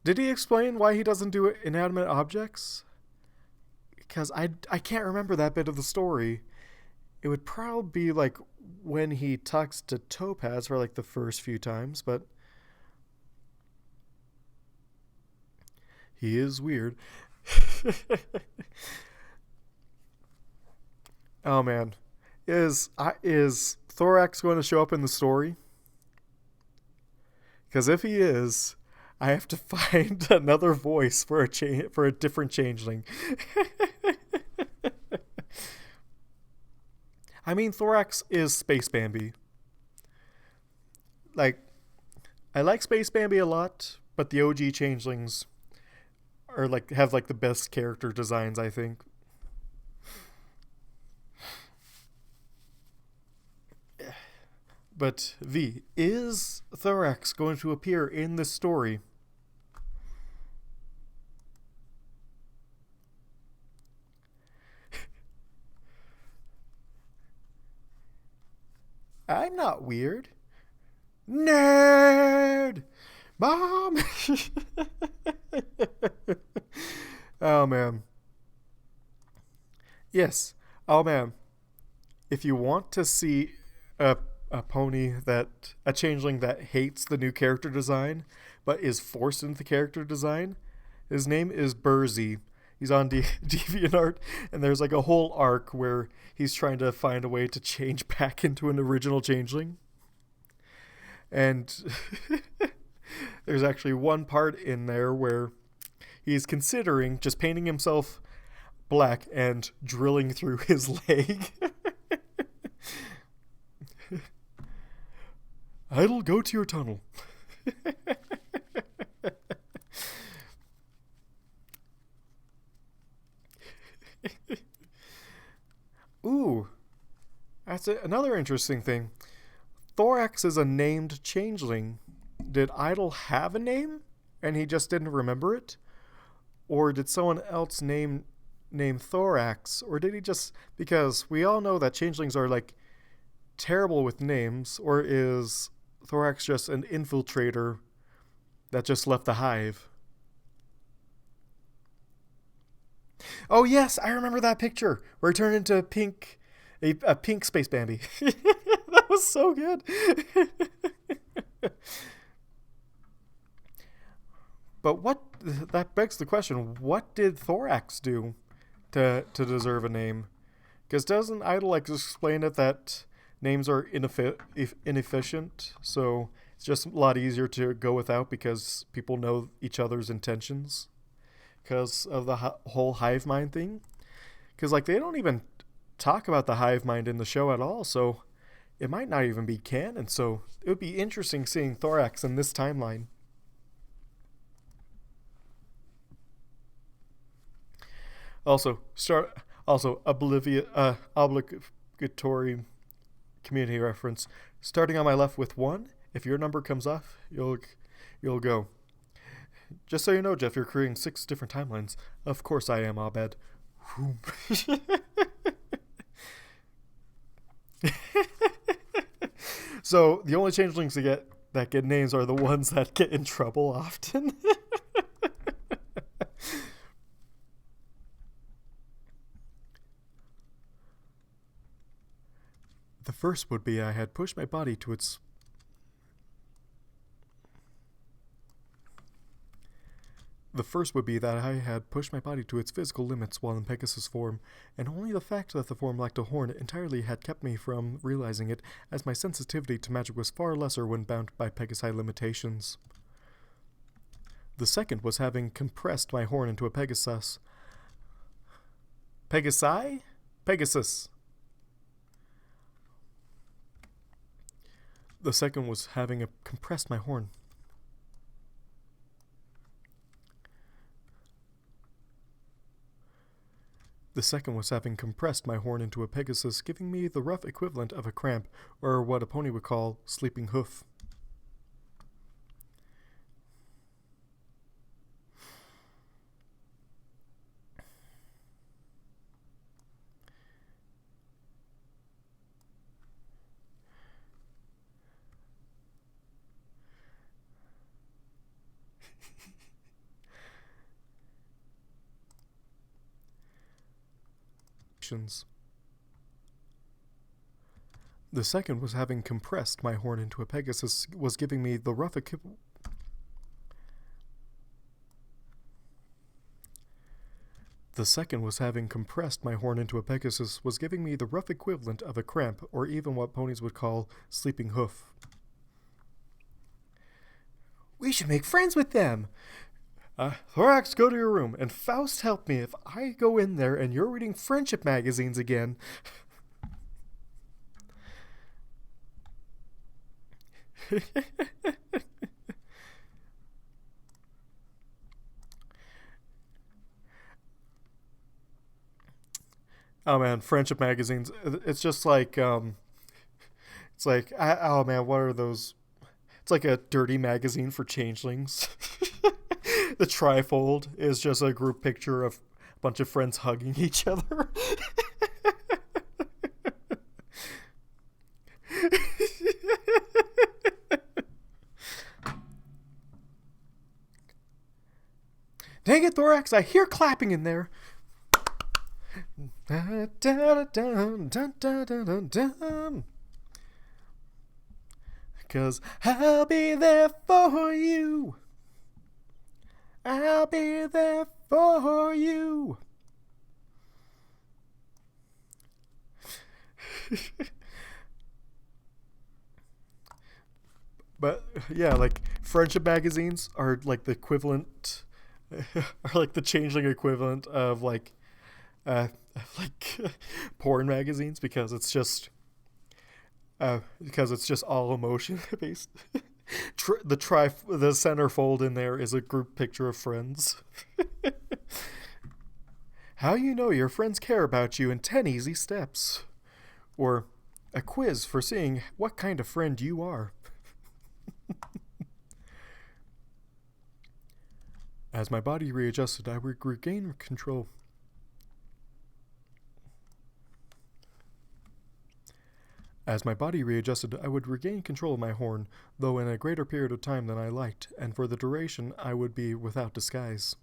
Did he explain why he doesn't do inanimate objects? Because I can't remember that bit of the story. It would probably be like when he talks to Topaz for like the first few times, but he is weird. Oh man, is Thorax going to show up in the story? Because if he is, I have to find another voice for for a different changeling. I mean, Thorax is Space Bambi. Like, I like Space Bambi a lot, but the OG changelings are like have like the best character designs, I think. But V, is Thorax going to appear in this story? I'm not weird. Nerd! Mom! Oh man. Yes. Oh man. If you want to see a changeling that hates the new character design, but is forced into the character design. His name is Burzy. He's on DeviantArt, and there's like a whole arc where he's trying to find a way to change back into an original changeling. And there's actually one part in there where he's considering just painting himself black and drilling through his leg. Idle, go to your tunnel. Ooh, that's another interesting thing. Thorax is a named changeling. Did Idle have a name and he just didn't remember it? Or did someone else name Thorax? Or did he just... Because we all know that changelings are like terrible with names. Or is Thorax just an infiltrator that just left the hive? Oh yes, I remember that picture where he turned into a pink Space Bambi. That was so good. But that begs the question, what did Thorax do to deserve a name? Because doesn't Idle like explain it that names are inefficient, so it's just a lot easier to go without because people know each other's intentions? Because of the whole hive mind thing. Because like they don't even talk about the hive mind in the show at all, so it might not even be canon. So it would be interesting seeing Thorax in this timeline. Also, obligatory community reference. Starting on my left with 1. If your number comes off, you'll go. Just so you know, Jeff, you're creating 6 different timelines. Of course I am, Abed. So the only changelings that get names are the ones that get in trouble often. The first would be I had pushed my body to its... The first would be that I had pushed my body to its physical limits while in Pegasus form, and only the fact that the form lacked a horn entirely had kept me from realizing it, as my sensitivity to magic was far lesser when bound by Pegasi limitations. The second was having compressed my horn into a Pegasus. Pegasi? Pegasus. The second was having compressed my horn. The second was having compressed my horn into a Pegasus, giving me the rough equivalent of a cramp, or what a pony would call sleeping hoof. The second was having compressed my horn into a Pegasus, was giving me the rough The second was having compressed my horn into a Pegasus, was giving me the rough equivalent of a cramp, or even what ponies would call sleeping hoof. We should make friends with them! Thorax, go to your room, and Faust, help me if I go in there and you're reading friendship magazines again. Oh man, friendship magazines. It's just like, it's like, oh man, what are those? It's like a dirty magazine for changelings. The trifold is just a group picture of a bunch of friends hugging each other. Dang it, Thorax, I hear clapping in there. 'Cause I'll be there for you. I'll be there for you. But yeah, like friendship magazines are like the equivalent, are like the changeling equivalent of uh, like porn magazines because it's just all emotion based. The centerfold in there is a group picture of friends. How you know your friends care about you in 10 easy steps, or a quiz for seeing what kind of friend you are. As my body readjusted, I would regain control. As my body readjusted, I would regain control of my horn, though in a greater period of time than I liked, and for the duration I would be without disguise.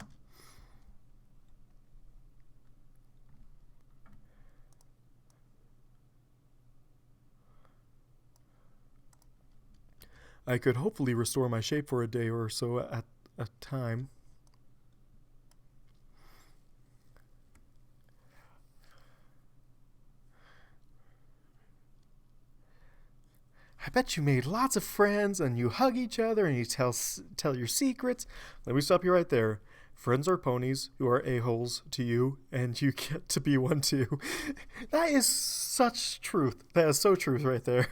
I could hopefully restore my shape for a day or so at a time. I bet you made lots of friends and you hug each other and you tell your secrets. Let me stop you right there. Friends are ponies who are a-holes to you, and you get to be one too. That is such truth. That is so truth right there.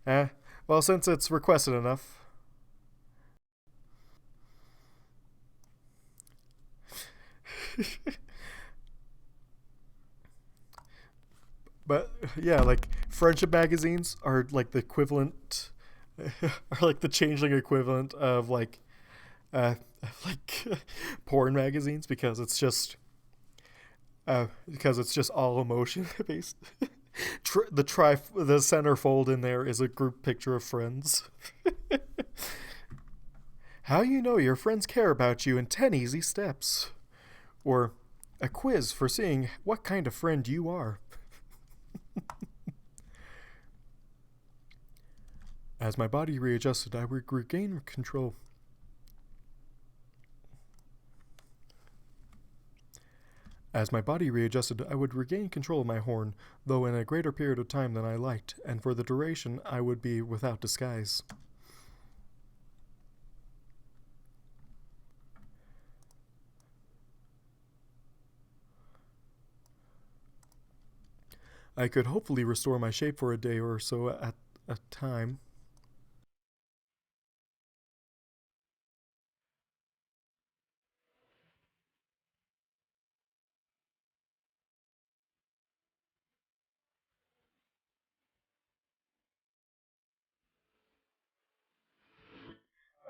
eh, well, since it's requested enough. But yeah, like friendship magazines are like the equivalent, are like the changeling equivalent of uh, like porn magazines because it's just all emotion based. The centerfold in there is a group picture of friends. How you know your friends care about you in 10 easy steps, or a quiz for seeing what kind of friend you are. As my body readjusted, I would regain control. As my body readjusted, I would regain control of my horn, though in a greater period of time than I liked, and for the duration I would be without disguise. I could hopefully restore my shape for a day or so at a time.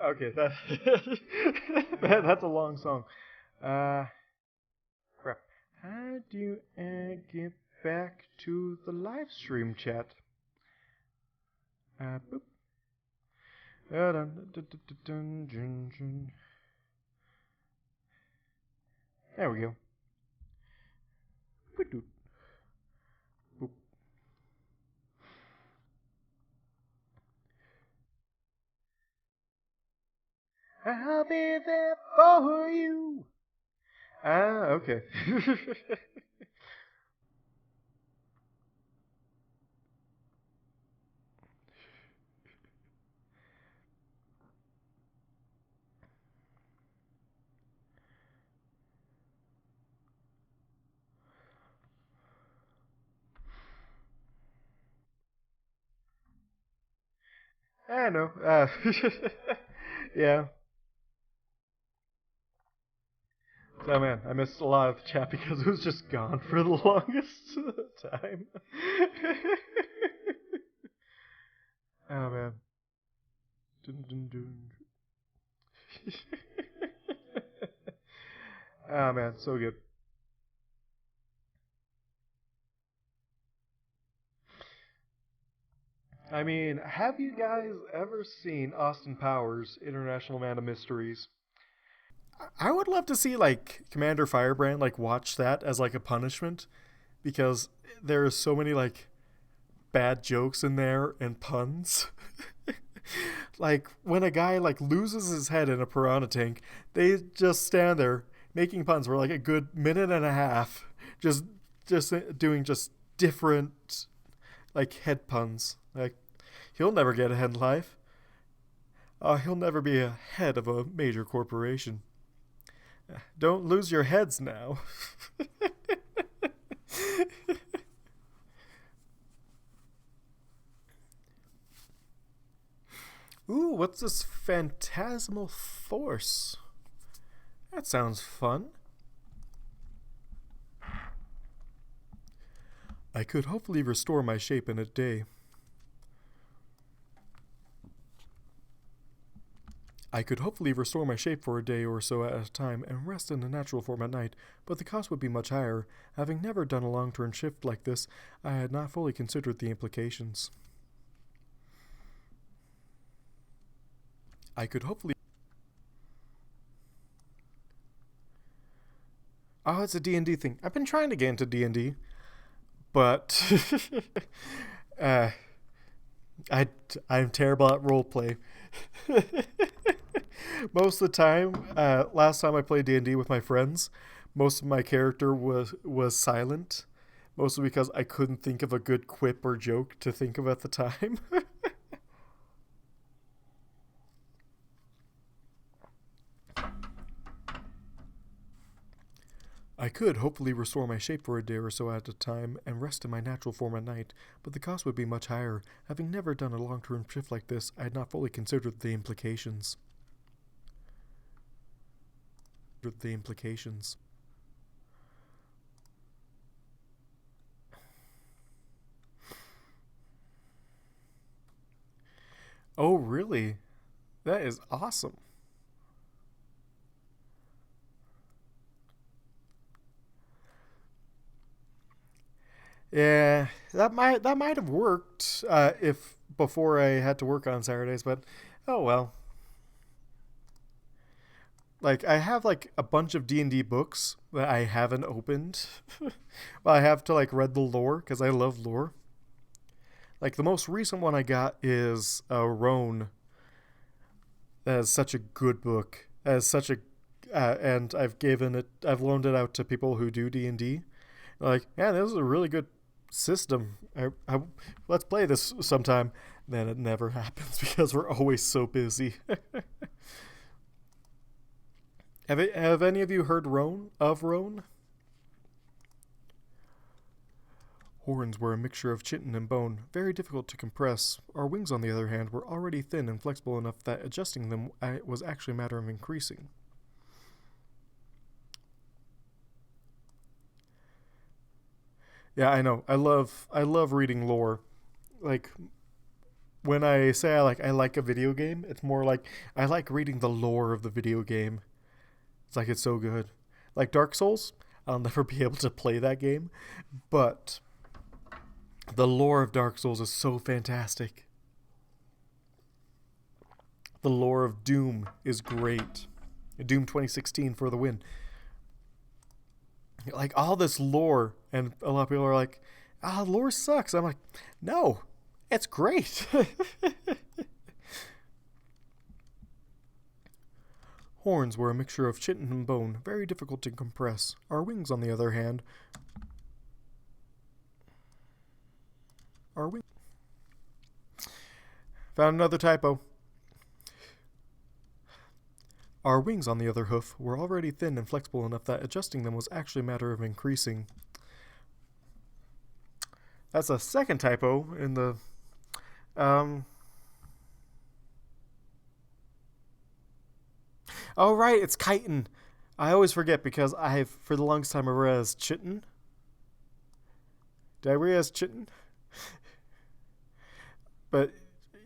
Okay, that's a long song. Uh, crap. How do I get back to the live stream chat? Boop. There we go. Boop. I'll be there for you. Okay. I know. Yeah. Oh man, I missed a lot of the chat because it was just gone for the longest time. Oh man. Dun, dun, dun. Oh man, so good. I mean, have you guys ever seen Austin Powers, International Man of Mysteries? I would love to see like Commander Firebrand like watch that as like a punishment because there are so many like bad jokes in there and puns. Like when a guy like loses his head in a piranha tank, they just stand there making puns for like a good minute and a half, just doing just different like head puns. Like he'll never get ahead in life. He'll never be a head of a major corporation. Don't lose your heads now. Ooh, what's this phantasmal force? That sounds fun. I could hopefully restore my shape in a day. I could hopefully restore my shape for a day or so at a time and rest in a natural form at night, but the cost would be much higher. Having never done a long-term shift like this, I had not fully considered the implications. I could hopefully... Oh, it's a D&D thing. I've been trying to get into D&D, but I'm terrible at roleplay. Most of the time, last time I played D&D with my friends, most of my character was silent, mostly because I couldn't think of a good quip or joke to think of at the time. I could hopefully restore my shape for a day or so at a time and rest in my natural form at night, but the cost would be much higher. Having never done a long-term shift like this, I had not fully considered the implications. Oh, really? That is awesome. Yeah, that might have worked if before I had to work on Saturdays, but oh well. Like I have like a bunch of D&D books that I haven't opened. Well, I have to like read the lore because I love lore. Like the most recent one I got is Roan. That is such a good book. That is such a and I've loaned it out to people who do D&D. Like, yeah, this is a really good system. Let's play this sometime. Then it never happens because we're always so busy. Have any of you heard of Roan? Horns were a mixture of chitin and bone, very difficult to compress. Our wings, on the other hand, were already thin and flexible enough that adjusting them was actually a matter of increasing. Yeah, I know. I love reading lore. Like when I say I like a video game, it's more like I like reading the lore of the video game. It's like it's so good. Like Dark Souls, I'll never be able to play that game, but the lore of Dark Souls is so fantastic. The lore of Doom is great. Doom 2016 for the win. Like all this lore, and a lot of people are like, lore sucks. I'm like, no, it's great. Horns were a mixture of chitin and bone, very difficult to compress. Our wings, on the other hand, found another typo. Our wings, on the other hoof, were already thin and flexible enough that adjusting them was actually a matter of increasing. That's a second typo in the... Oh, right, it's chitin. I always forget because for the longest time, I read it as chitin. Did I read it as chitin? But,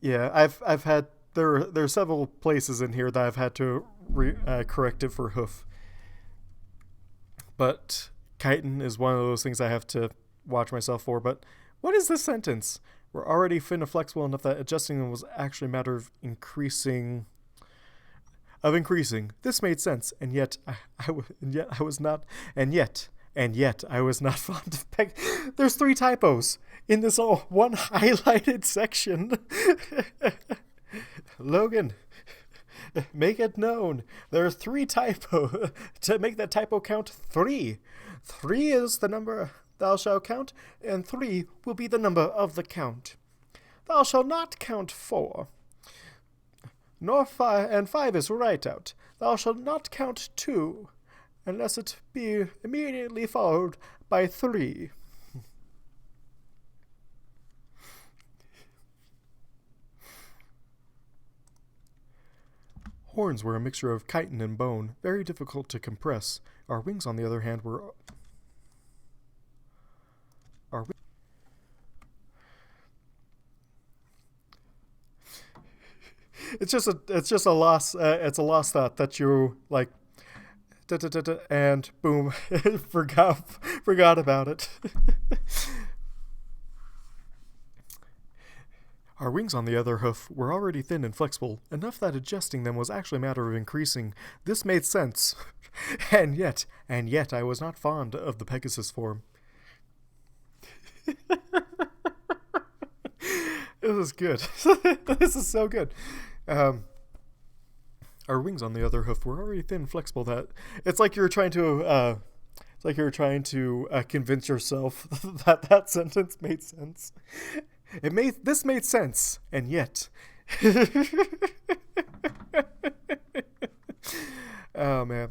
yeah, I've had... There are several places in here that I've had to correct it for hoof. But chitin is one of those things I have to watch myself for. But what is this sentence? We're already thin and flexible enough that adjusting them was actually a matter of increasing. This made sense, and yet I was not. And yet And yet I was not fond of There's 3 typos in this one highlighted section. Logan, make it known. There are 3 typos. To make that typo count, 3. 3 is the number thou shalt count, and 3 will be the number of the count. Thou shalt not count 4. Nor 5, and 5 is right out. Thou shalt not count 2, unless it be immediately followed by 3. Horns were a mixture of chitin and bone, very difficult to compress. Our wings, on the other hand, were... It's just a loss. It's a lost thought that you like, and boom, forgot about it. Our wings, on the other hoof, were already thin and flexible, enough that adjusting them was actually a matter of increasing. This made sense, and yet I was not fond of the Pegasus form. This is good. This is so good. Our wings, on the other hoof, were already thin and flexible. That it's like you were trying to convince yourself that sentence made sense. This made sense, and yet. Oh man.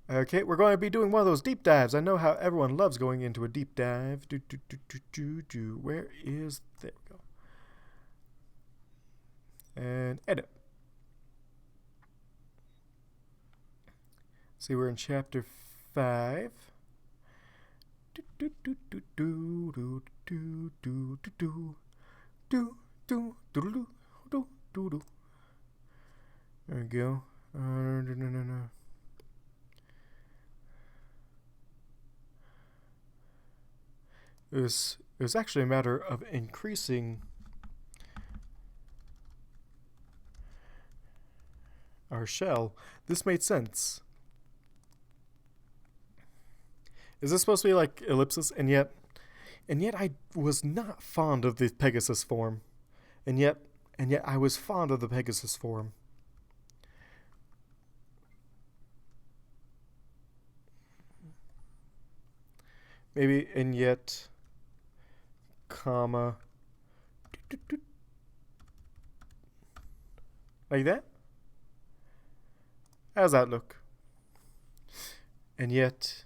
Okay, we're going to be doing one of those deep dives. I know how everyone loves going into a deep dive. Where is... There we go. And edit. See, we're in chapter 5. There we go. No. It was actually a matter of increasing our shell. This made sense. Is this supposed to be like ellipsis? And yet I was not fond of the Pegasus form. And yet I was fond of the Pegasus form. Maybe, and yet, comma, like that? How's that look? And yet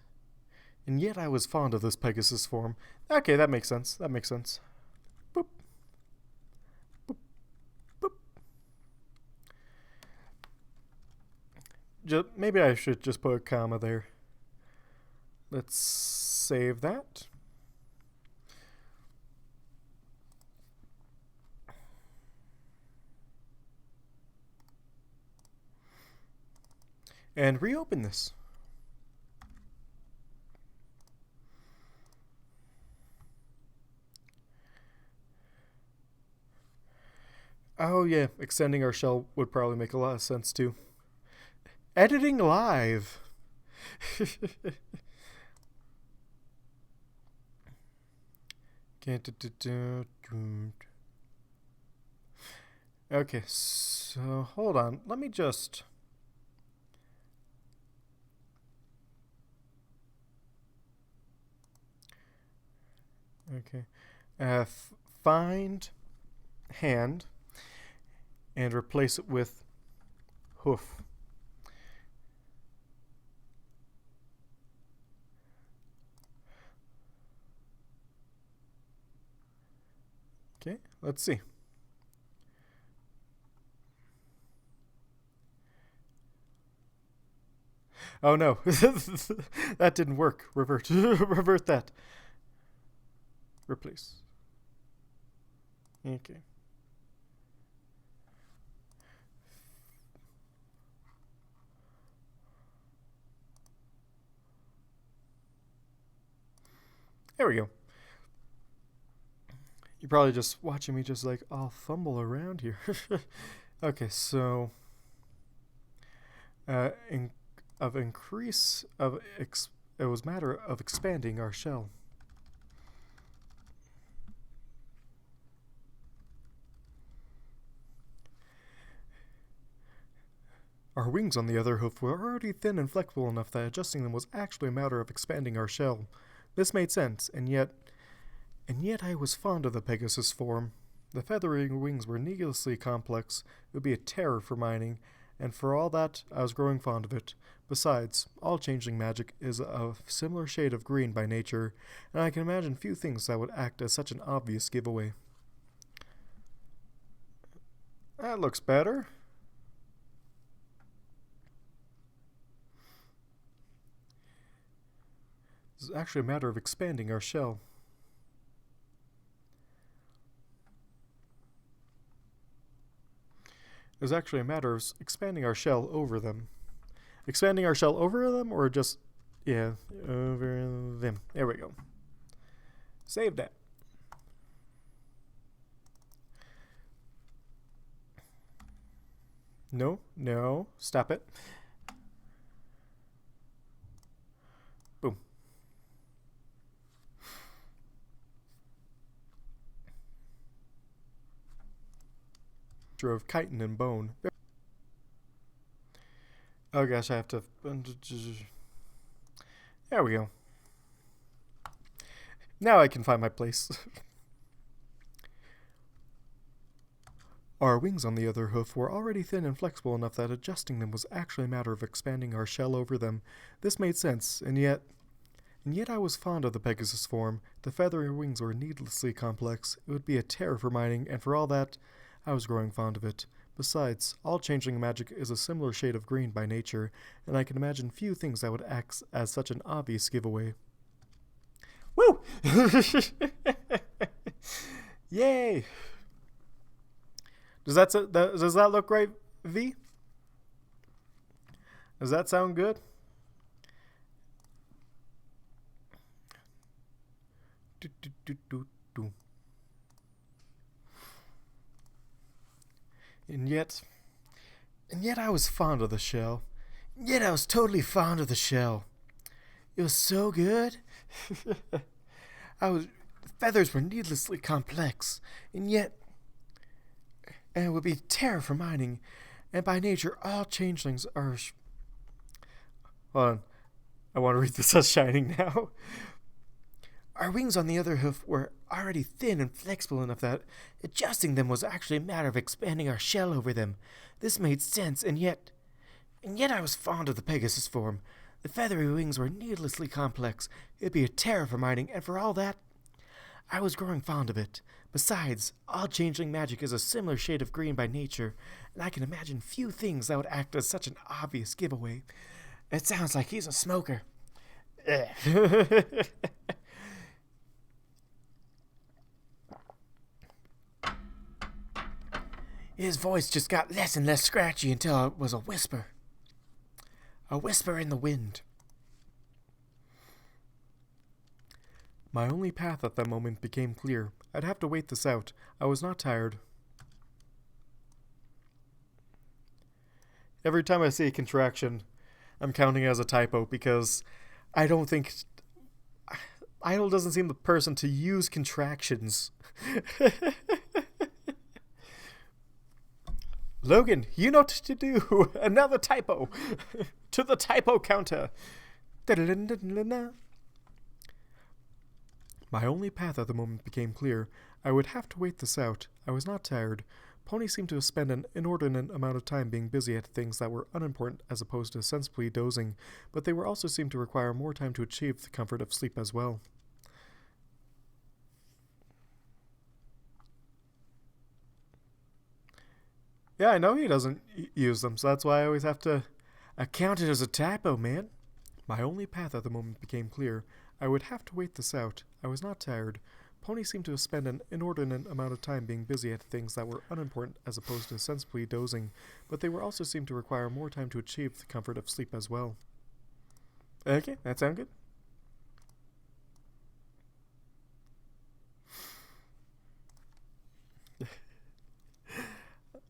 I was fond of this Pegasus form. Okay, that makes sense. Boop. Boop. Boop. Maybe I should just put a comma there. Let's save that. And reopen this. Oh yeah, extending our shell would probably make a lot of sense too. Editing live. Okay, so hold on. Let me just... Okay. Find hand and replace it with hoof. Okay, let's see. Oh no, that didn't work. Revert that. Replace. Okay. There we go. You're probably just watching me just like, I'll fumble around here. Okay, so of increase of it was matter of expanding our shell. Our wings, on the other hoof, were already thin and flexible enough that adjusting them was actually a matter of expanding our shell. This made sense, and yet I was fond of the Pegasus form. The feathery wings were needlessly complex. It would be a terror for mining, and for all that, I was growing fond of it. Besides, all changeling magic is a similar shade of green by nature, and I can imagine few things that would act as such an obvious giveaway. That looks better. This is actually a matter of expanding our shell. It's actually a matter of expanding our shell over them. Expanding our shell over them, or just, yeah, over them. There we go. Save that. No, stop it. Boom. Of chitin and bone. Oh gosh, I have to. There we go. Now I can find my place. Our wings, on the other hoof, were already thin and flexible enough that adjusting them was actually a matter of expanding our shell over them. This made sense, and yet I was fond of the Pegasus form. The feathery wings were needlessly complex. It would be a terror for mining, and for all that, I was growing fond of it. Besides, all changeling magic is a similar shade of green by nature, and I can imagine few things that would act as such an obvious giveaway. Woo! Yay! Does that look right, V? Does that sound good? And yet I was fond of the shell. Yet I was totally fond of the shell. It was so good. The feathers were needlessly complex, and it would be terror for mining, and by nature all changelings are... Hold on. I want to read this as shining now. Our wings, on the other hoof, were already thin and flexible enough that adjusting them was actually a matter of expanding our shell over them. This made sense, and yet I was fond of the Pegasus form. The feathery wings were needlessly complex. It'd be a terror for mining, and for all that, I was growing fond of it. Besides, all changeling magic is a similar shade of green by nature, and I can imagine few things that would act as such an obvious giveaway. It sounds like he's a smoker. His voice just got less and less scratchy until it was a whisper. A whisper in the wind. My only path at that moment became clear. I'd have to wait this out. I was not tired. Every time I see a contraction, I'm counting it as a typo because I don't think... Idle doesn't seem the person to use contractions. Logan, you know what to do. Another typo. To the typo counter. My only path at the moment became clear. I would have to wait this out. I was not tired. Pony seemed to have spent an inordinate amount of time being busy at things that were unimportant as opposed to sensibly dozing, but they were also seemed to require more time to achieve the comfort of sleep as well. Yeah, I know he doesn't use them, so that's why I always have to account it as a typo, man. My only path at the moment became clear. I would have to wait this out. I was not tired. Pony seemed to have spent an inordinate amount of time being busy at things that were unimportant as opposed to sensibly dozing, but they were also seemed to require more time to achieve the comfort of sleep as well. Okay, that sound good?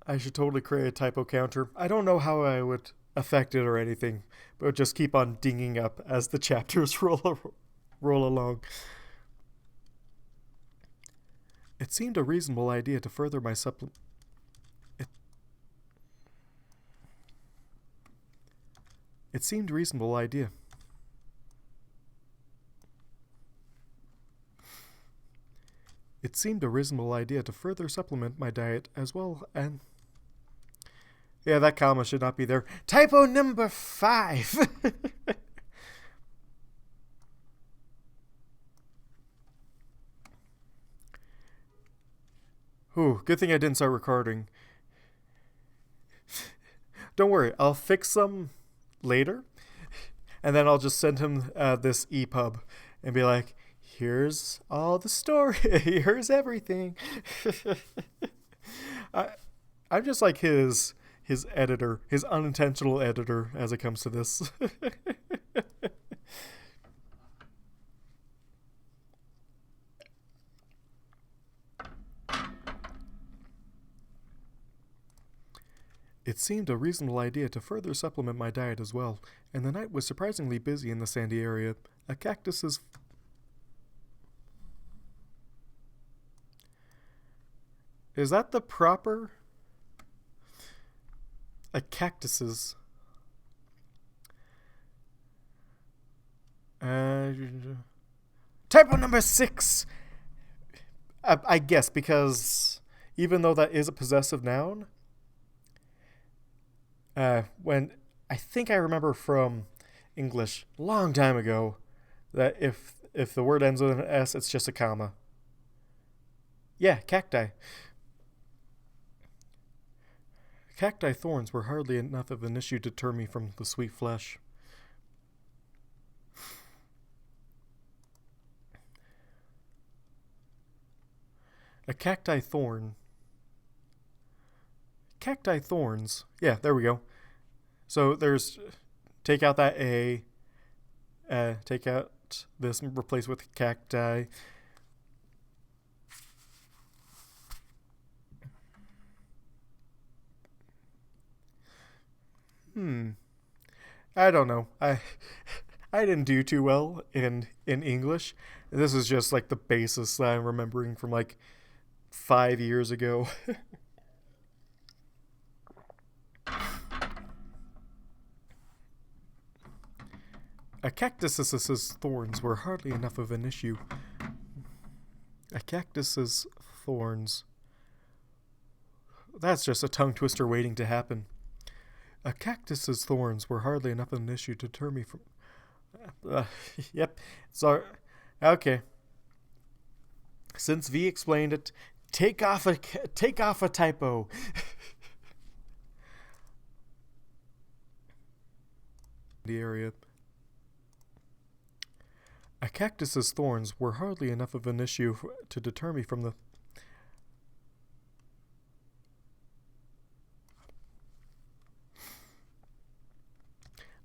I should totally create a typo counter. I don't know how I would affected or anything, but just keep on dinging up as the chapters roll along. It seemed a reasonable idea to further my supplement. It seemed a reasonable idea. It seemed a reasonable idea to further supplement my diet as well, and yeah, that comma should not be there. Typo number 5. Ooh, good thing I didn't start recording. Don't worry, I'll fix them later, and then I'll just send him this EPUB and be like, here's all the story, here's everything. I'm just like his editor, his unintentional editor as it comes to this. It seemed a reasonable idea to further supplement my diet as well, and the night was surprisingly busy in the sandy area. A cactus's... Is that the proper... A cactus's... Typo number 6! I guess, because even though that is a possessive noun... when I think I remember from English a long time ago that if the word ends with an S, it's just a comma. Yeah, cacti. Cacti thorns were hardly enough of an issue to deter me from the sweet flesh. A cacti thorn. Cacti thorns. Yeah, there we go. So there's, take out that A, take out this, replace with cacti. I don't know. I didn't do too well in English. This is just like the basis that I'm remembering from like 5 years ago. A cactus's thorns were hardly enough of an issue. A cactus's thorns. That's just a tongue twister waiting to happen. A cactus's thorns were hardly enough of an issue to deter me from... yep. Sorry. Okay. Since V explained it, take off a typo. The area. A cactus's thorns were hardly enough of an issue to deter me from the...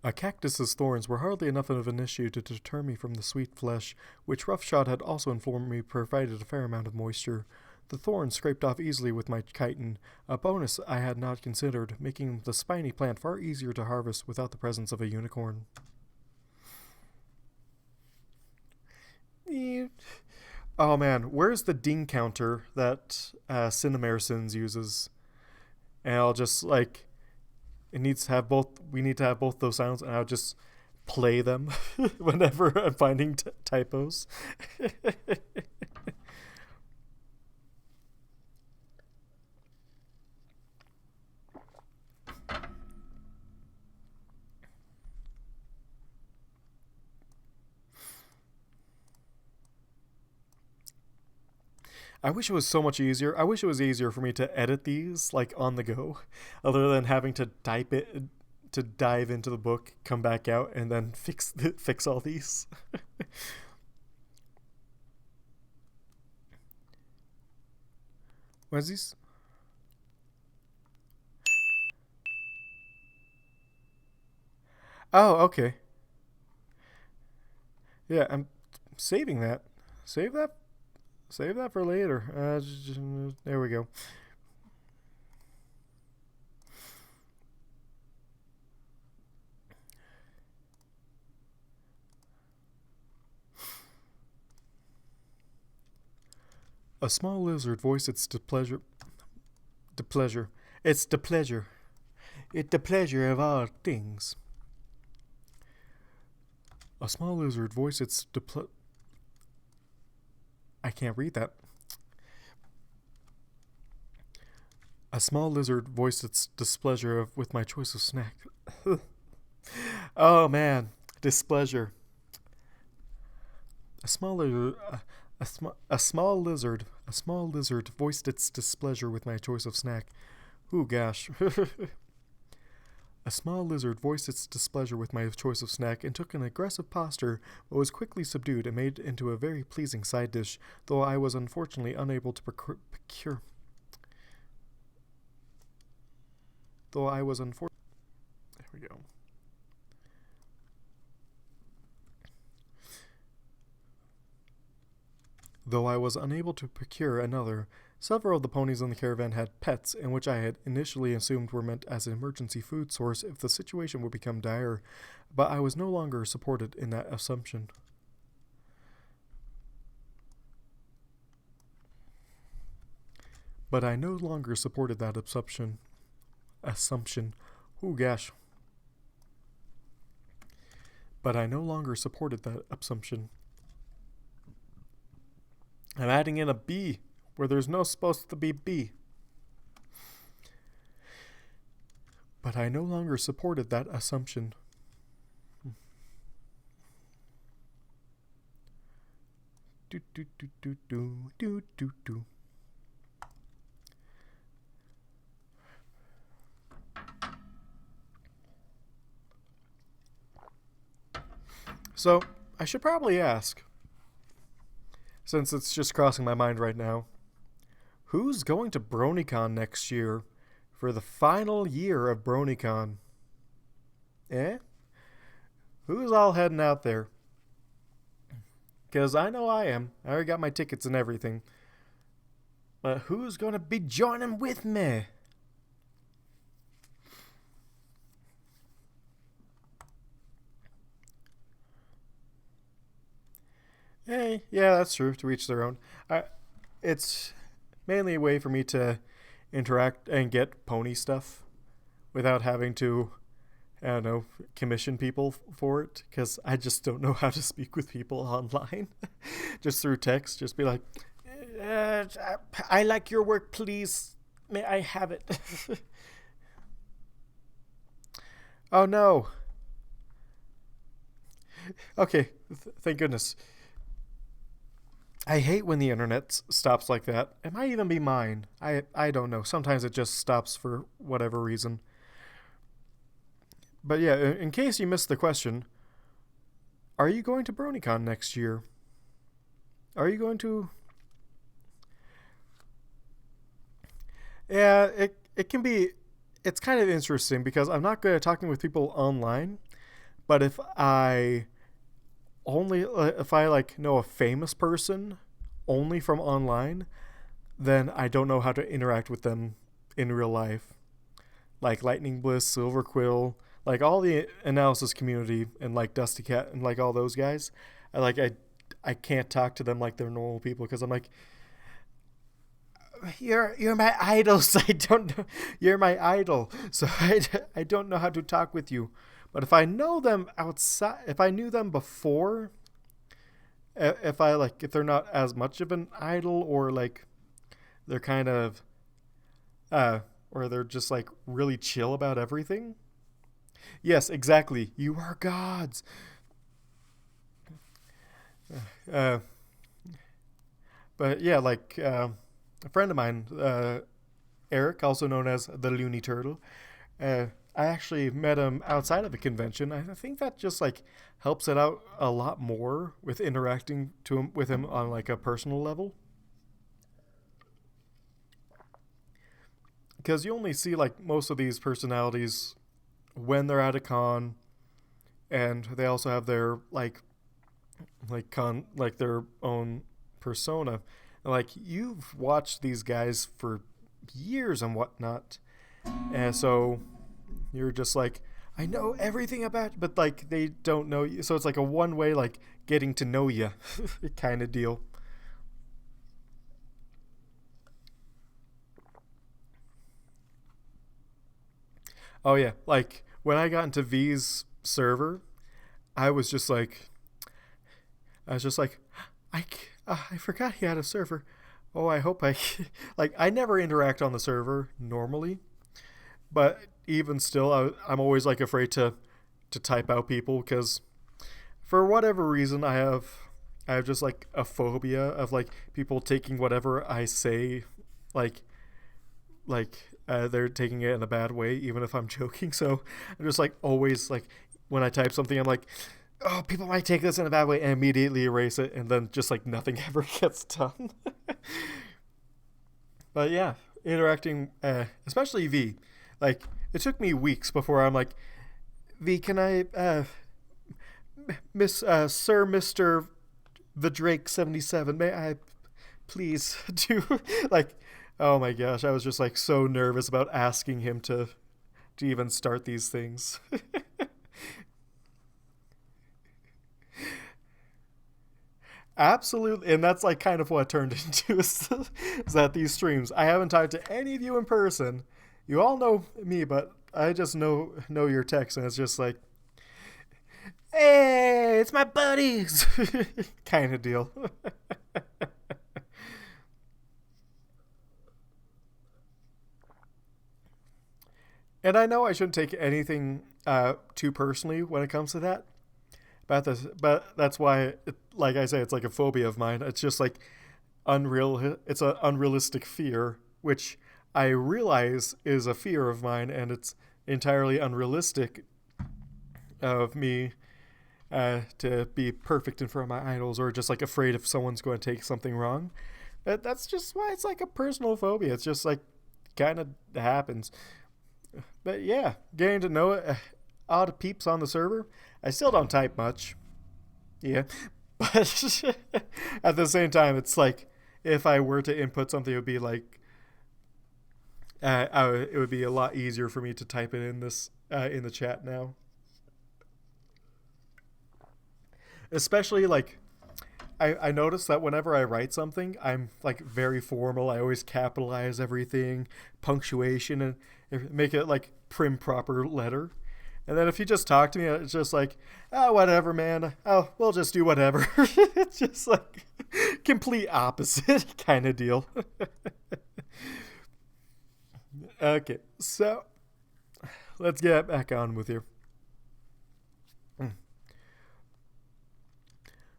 A cactus's thorns were hardly enough of an issue to deter me from the sweet flesh, which Roughshod had also informed me provided a fair amount of moisture. The thorns scraped off easily with my chitin, a bonus I had not considered, making the spiny plant far easier to harvest without the presence of a unicorn. Oh man, where's the ding counter that Cinemarsons uses? And I'll just like... It needs to have both. We need to have both those sounds, and I'll just play them whenever I'm finding typos. I wish it was so much easier. I wish it was easier for me to edit these like on the go, other than having to type it, to dive into the book, come back out, and then fix all these. What is these? Oh, okay. Yeah, I'm saving that. Save that. Save that for later. There we go. A small lizard voiced its displeasure. Displeasure. It's displeasure. It's the pleasure of all things. A small lizard voiced its I can't read that. A small lizard voiced its displeasure with my choice of snack. Oh man, displeasure. A small lizard. A small lizard voiced its displeasure with my choice of snack. Ooh, gosh. A small lizard voiced its displeasure with my choice of snack and took an aggressive posture, but was quickly subdued and made into a very pleasing side dish, though I was unfortunately unable to procure. Though I was unfortunately. There we go. Though I was unable to procure another, several of the ponies in the caravan had pets, in which I had initially assumed were meant as an emergency food source if the situation would become dire, but I was no longer supported in that assumption. But I no longer supported that assumption. Ooh, gosh. But I no longer supported that assumption. I'm adding in a B where there's no supposed to be B. But I no longer supported that assumption. Do do do do do do do do. So, I should probably ask, since it's just crossing my mind right now, who's going to BronyCon next year for the final year of BronyCon? Eh? Who's all heading out there? Because I know I am. I already got my tickets and everything. But who's going to be joining with me? Hey, yeah, that's true. To each their own. It's mainly a way for me to interact and get pony stuff without having to, I don't know, commission people for it, because I just don't know how to speak with people online. Just through text, just be like, I like your work, please. May I have it? Oh no. Okay, thank goodness. I hate when the internet stops like that. It might even be mine. I don't know. Sometimes it just stops for whatever reason. But yeah, in case you missed the question, are you going to BronyCon next year? Are you going to... Yeah, it can be... It's kind of interesting because I'm not good at talking with people online, but if I know a famous person only from online, then I don't know how to interact with them in real life. Like Lightning Bliss, Silver Quill, like all the analysis community and like Dusty Cat and like all those guys. I can't talk to them like they're normal people because I'm like, you're my idols. I don't know. You're my idol, so I don't know how to talk with you. But if I know them outside, if I knew them before, if they're not as much of an idol, or like they're kind of, or they're just like really chill about everything. Yes, exactly. You are gods. But yeah, like a friend of mine, Eric, also known as the Looney Turtle. I actually met him outside of a convention. I think that just like helps it out a lot more with interacting with him on like a personal level. Because you only see like most of these personalities when they're at a con, and they also have their like their own persona. Like you've watched these guys for years and whatnot, and so you're just like, I know everything about you, but like they don't know you. So it's like a one way like getting to know you kind of deal. Oh yeah, like when I got into V's server, I was just like, I was just like, I forgot he had a server. Oh, I hope I like. I never interact on the server normally, but even still, I'm always like afraid to type out people because for whatever reason I have just like a phobia of like people taking whatever I say like they're taking it in a bad way even if I'm joking. So I'm just like always like when I type something I'm like, oh, people might take this in a bad way and immediately erase it and then just like nothing ever gets done. But yeah, interacting especially V, like it took me weeks before I'm like, V, can I Miss Sir Mr. the Drake 77, may I please do like, oh my gosh, I was just like so nervous about asking him to even start these things. Absolutely, and that's like kind of what it turned into is that these streams I haven't talked to any of you in person. You all know me, but I just know your text, and it's just like, hey, it's my buddies, kind of deal. And I know I shouldn't take anything too personally when it comes to that. But that's why, like I say, it's like a phobia of mine. It's just like unreal. It's an unrealistic fear, which I realize is a fear of mine, and it's entirely unrealistic of me to be perfect in front of my idols, or just like afraid if someone's going to take something wrong. That's just why it's like a personal phobia. It's just like kind of happens. But yeah, getting to know odd peeps on the server. I still don't type much. Yeah. But at the same time, it's like if I were to input something, it would be like it would be a lot easier for me to type it in the chat now. Especially like I notice that whenever I write something, I'm like very formal. I always capitalize everything, punctuation, and make it like prim proper letter. And then if you just talk to me, it's just like, oh, whatever, man. Oh, we'll just do whatever. It's just like complete opposite kind of deal. Okay, so let's get back on with you.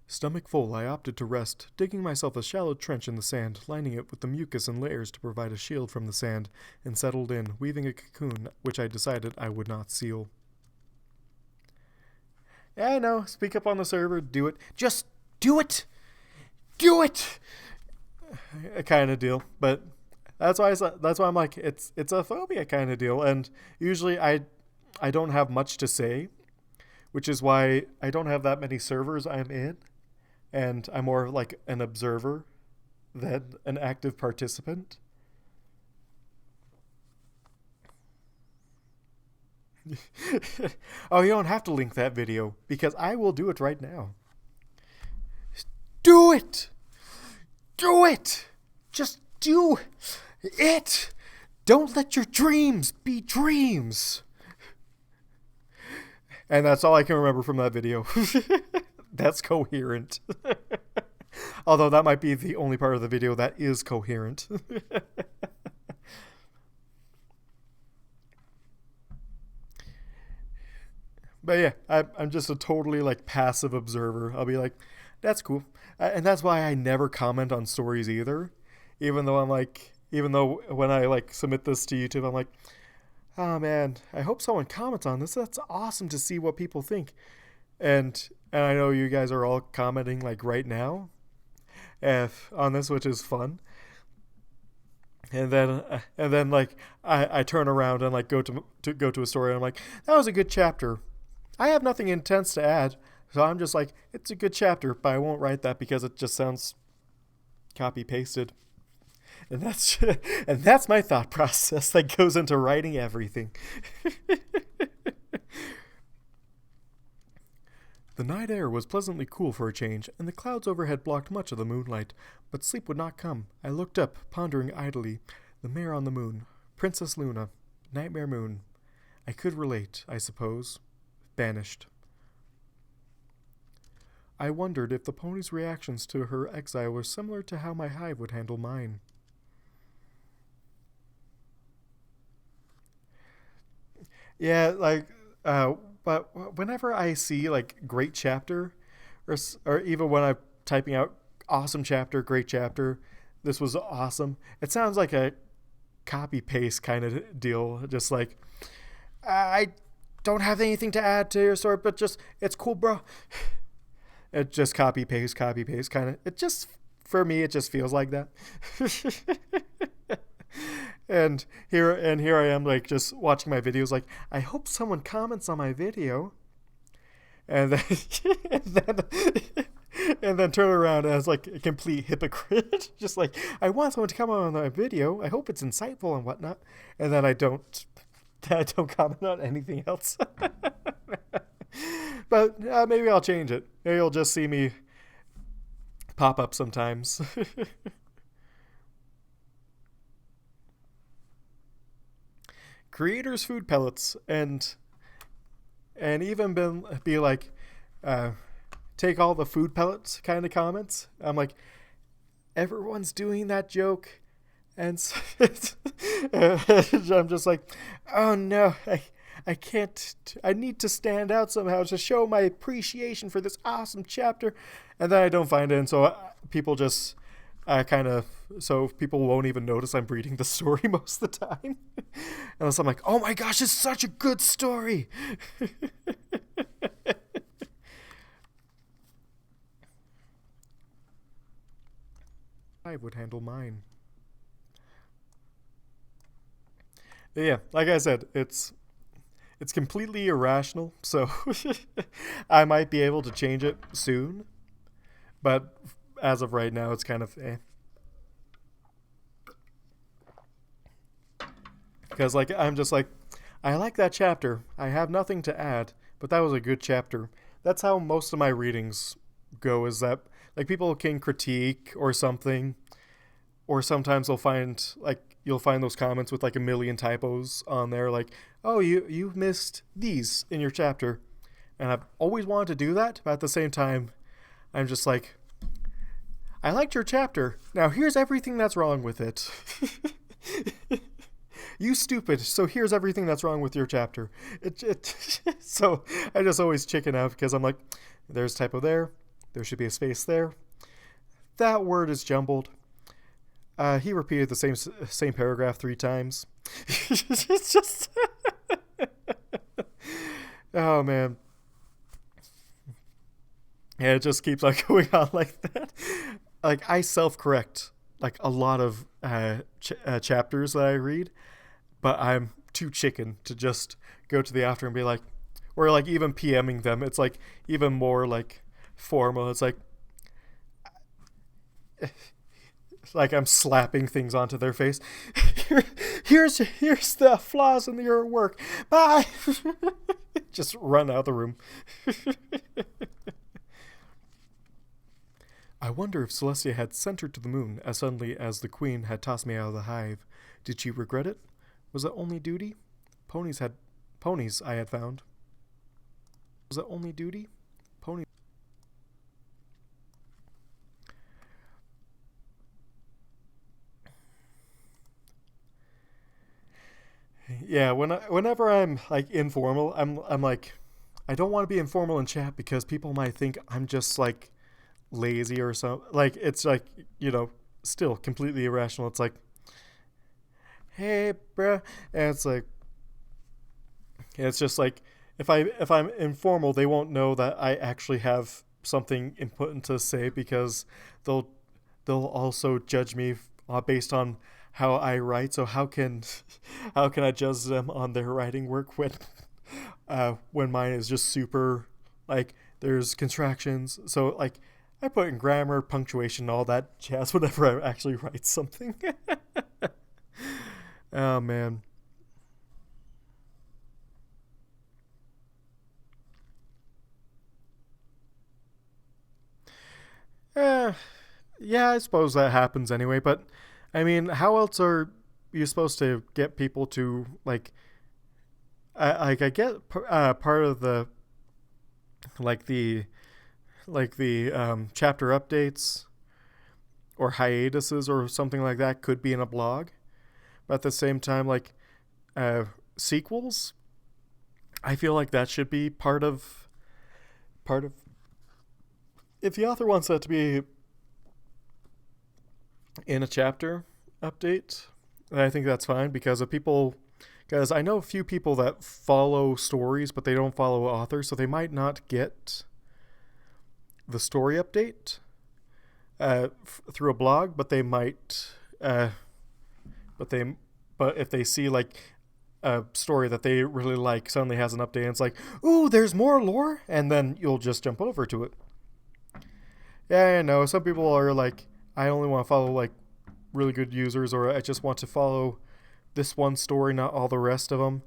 Stomach full, I opted to rest, digging myself a shallow trench in the sand, lining it with the mucus and layers to provide a shield from the sand, and settled in, weaving a cocoon, which I decided I would not seal. Yeah, I know, speak up on the server, do it. Just do it! Do it! A kind of deal, but that's why I'm like, it's a phobia kind of deal, and usually I don't have much to say, which is why I don't have that many servers I'm in. And I'm more like an observer than an active participant. Oh, you don't have to link that video because I will do it right now. Do it! Do it! Just do it! Don't let your dreams be dreams. And that's all I can remember from that video. That's coherent. Although that might be the only part of the video that is coherent. But yeah, I'm just a totally like passive observer. I'll be like, that's cool. And that's why I never comment on stories either. Even though when I like submit this to YouTube, I'm like, oh man, I hope someone comments on this. That's awesome to see what people think. And I know you guys are all commenting like right now on this, which is fun. And then like I turn around and like go to a story and I'm like, that was a good chapter. I have nothing intense to add, so I'm just like, it's a good chapter, but I won't write that because it just sounds copy pasted. And that's my thought process that goes into writing everything. The night air was pleasantly cool for a change, and the clouds overhead blocked much of the moonlight, but sleep would not come. I looked up, pondering idly. The mare on the moon. Princess Luna. Nightmare moon. I could relate, I suppose. Banished. I wondered if the pony's reactions to her exile were similar to how my hive would handle mine. Yeah, like, but whenever I see like great chapter, or even when I'm typing out awesome chapter, great chapter, this was awesome. It sounds like a copy paste kind of deal. Just like, I don't have anything to add to your story, but just it's cool, bro. It just copy paste kind of. It just for me, it just feels like that. And here I am, like, just watching my videos, like, I hope someone comments on my video, and then and then, and then turn around as like a complete hypocrite, just like, I want someone to comment on my video, I hope it's insightful and whatnot, and then I don't comment on anything else. But maybe I'll change it. Maybe you'll just see me pop up sometimes. Creators food pellets, and even be like, take all the food pellets kind of comments. I'm like, everyone's doing that joke, and I'm just like, oh no, I can't. I need to stand out somehow to show my appreciation for this awesome chapter, and then I don't find it, and so people just so people won't even notice I'm reading the story most of the time, unless I'm like, oh my gosh, it's such a good story. I would handle mine. Yeah, like I said, it's completely irrational, so I might be able to change it soon, but as of right now, it's kind of because, like, I'm just like, I like that chapter. I have nothing to add, but that was a good chapter. That's how most of my readings go, is that, like, people can critique or something, or sometimes you'll find those comments with like a million typos on there, like, oh, you missed these in your chapter. And I've always wanted to do that, but at the same time, I'm just like, I liked your chapter. Now here's everything that's wrong with it. You stupid. So here's everything that's wrong with your chapter. So I just always chicken out because I'm like, there's a typo there. There should be a space there. That word is jumbled. He repeated the same paragraph 3 times. It's just, oh man. Yeah, it just keeps like going on like that. Like, I self-correct like a lot of chapters that I read, but I'm too chicken to just go to the after and be like, or like even PMing them. It's like even more like formal. It's like I'm slapping things onto their face. Here's the flaws in your work. Bye. Just run out of the room. I wonder if Celestia had sent her to the moon as suddenly as the queen had tossed me out of the hive. Did she regret it? Was it only duty? Ponies I had found. Was it only duty? Ponies. Yeah, whenever I'm like informal, I'm like, I don't want to be informal in chat because people might think I'm just like lazy or something. Like, it's like, still completely irrational. It's like, hey, bruh, and it's like, it's just like, if I'm informal, they won't know that I actually have something important to say because they'll also judge me based on how I write. So how can I judge them on their writing work when mine is just super, like, there's contractions. So like, I put in grammar, punctuation, all that jazz whenever I actually write something. Oh man. Yeah, I suppose that happens anyway, but I mean, how else are you supposed to get people to, like, I get part of the like the chapter updates or hiatuses or something like that could be in a blog, but at the same time, like sequels, I feel like that should be part of if the author wants that to be in a chapter update, I think that's fine because of people. Because I know a few people that follow stories, but they don't follow authors, so they might not get the story update through a blog, but they might. But they, but if they see like a story that they really like suddenly has an update, and it's like, ooh, there's more lore, and then you'll just jump over to it. Yeah, I know. Some people are like, I only want to follow like really good users, or I just want to follow this one story, not all the rest of them.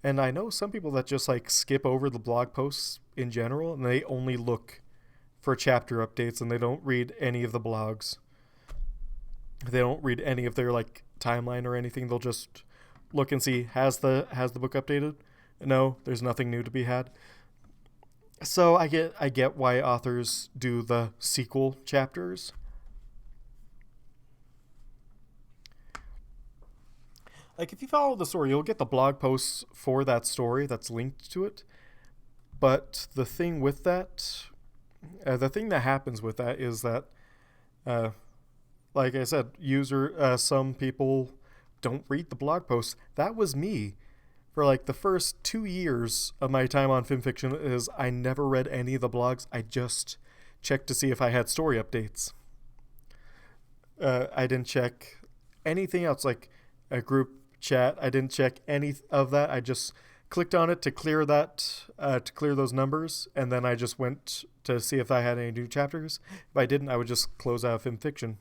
And I know some people that just like skip over the blog posts in general, and they only look for chapter updates, and they don't read any of the blogs. They don't read any of their like timeline or anything. They'll just look and see has the book updated. No, there's nothing new to be had. So I get why authors do the sequel chapters. Like if you follow the story, you'll get the blog posts for that story that's linked to it. But the thing that happens with that is that, uh, like I said, some people don't read the blog posts. That was me for like the first 2 years of my time on FimFiction. Is I never read any of the blogs. I just checked to see if I had story updates. I didn't check anything else like a group chat. I didn't check any of that. I just clicked on it to clear those numbers, and then I just went to see if I had any new chapters. If I didn't, I would just close out FimFiction.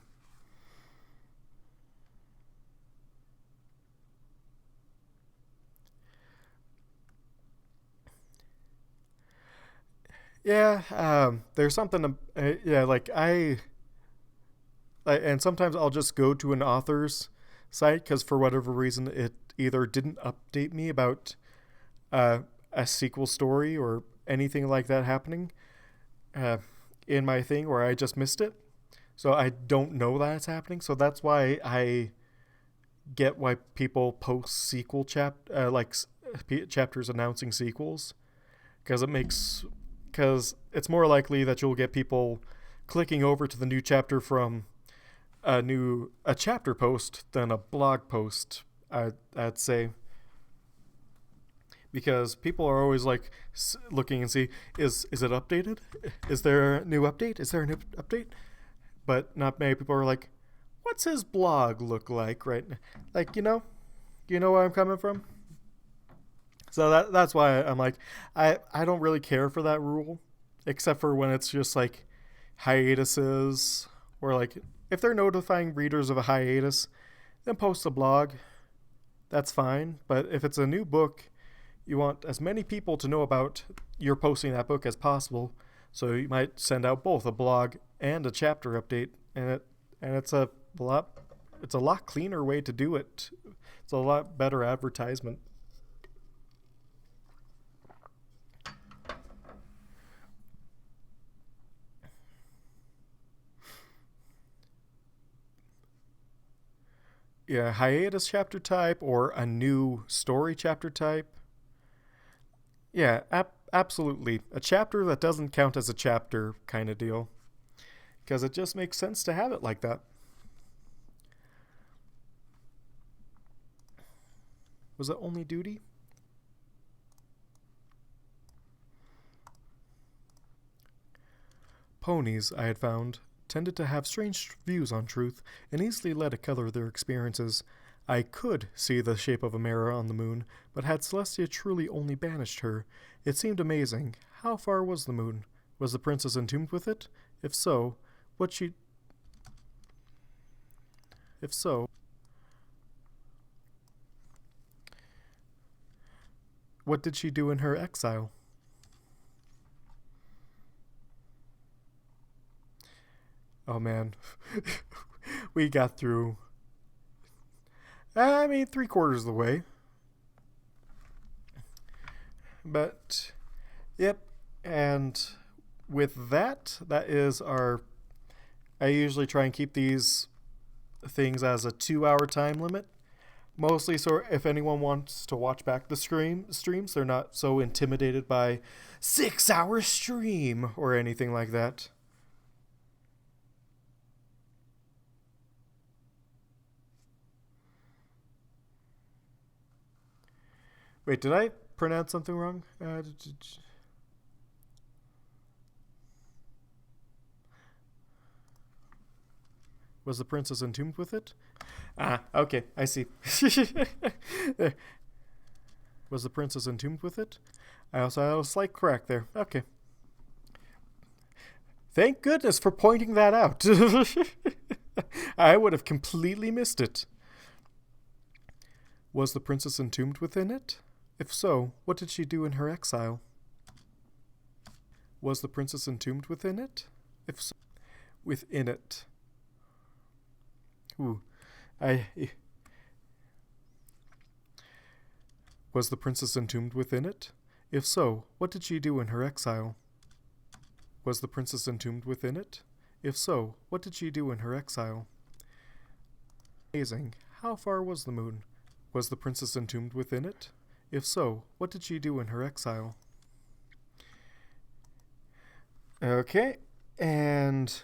Yeah, there's something. Yeah, and sometimes I'll just go to an author's site because for whatever reason it either didn't update me about a sequel story or anything like that happening uh, in my thing, or I just missed it. So I don't know that it's happening. So that's why I get why people post chapters announcing sequels, because it's more likely that you'll get people clicking over to the new chapter from a chapter post than a blog post. I'd say, because people are always like looking and see, is it updated? Is there a new update? Is there a new update? But not many people are like, what's his blog look like right now? Like, you know where I'm coming from. So that's why I'm like, I don't really care for that rule, except for when it's just like hiatuses, or like if they're notifying readers of a hiatus, then post a blog. That's fine. But if it's a new book, you want as many people to know about you're posting that book as possible. So you might send out both a blog and a chapter update, and it's a lot cleaner way to do it. It's a lot better advertisement. Yeah, hiatus chapter type or a new story chapter type. Yeah, absolutely. A chapter that doesn't count as a chapter kind of deal. Because it just makes sense to have it like that. Was it only duty? Ponies, I had found, tended to have strange views on truth and easily let it color their experiences. I could see the shape of a mirror on the moon, but had Celestia truly only banished her? It seemed amazing. How far was the moon? Was the princess entombed with it? If so, what she... If so, what did she do in her exile? Oh man, we got through. I mean, 3/4 of the way. But, yep. And with that, that is our. I usually try and keep these things as a 2-hour time limit. Mostly so if anyone wants to watch back the streams, they're not so intimidated by 6-hour stream or anything like that. Wait, did I pronounce something wrong? Was the princess entombed with it? Ah, okay, I see. Was the princess entombed with it? I also had a slight crack there. Okay. Thank goodness for pointing that out. I would have completely missed it. Was the princess entombed within it? If so, what did she do in her exile? Was the princess entombed within it? If so, within it. Ooh. Was the princess entombed within it? If so, what did she do in her exile? Was the princess entombed within it? If so, what did she do in her exile? Amazing. How far was the moon? Was the princess entombed within it? If so, what did she do in her exile? Okay, and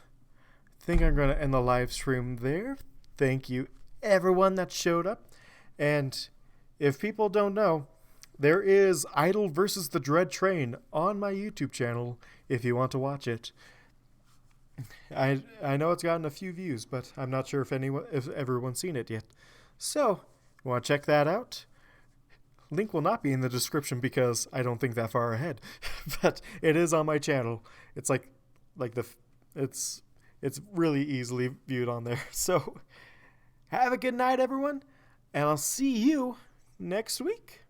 I think I'm going to end the live stream there. Thank you, everyone that showed up. And if people don't know, there is Idol versus the Dread Train on my YouTube channel if you want to watch it. I know it's gotten a few views, but I'm not sure if everyone's seen it yet. So, you want to check that out? Link will not be in the description because I don't think that far ahead, but it is on my channel. It's it's really easily viewed on there. So, have a good night, everyone, and I'll see you next week.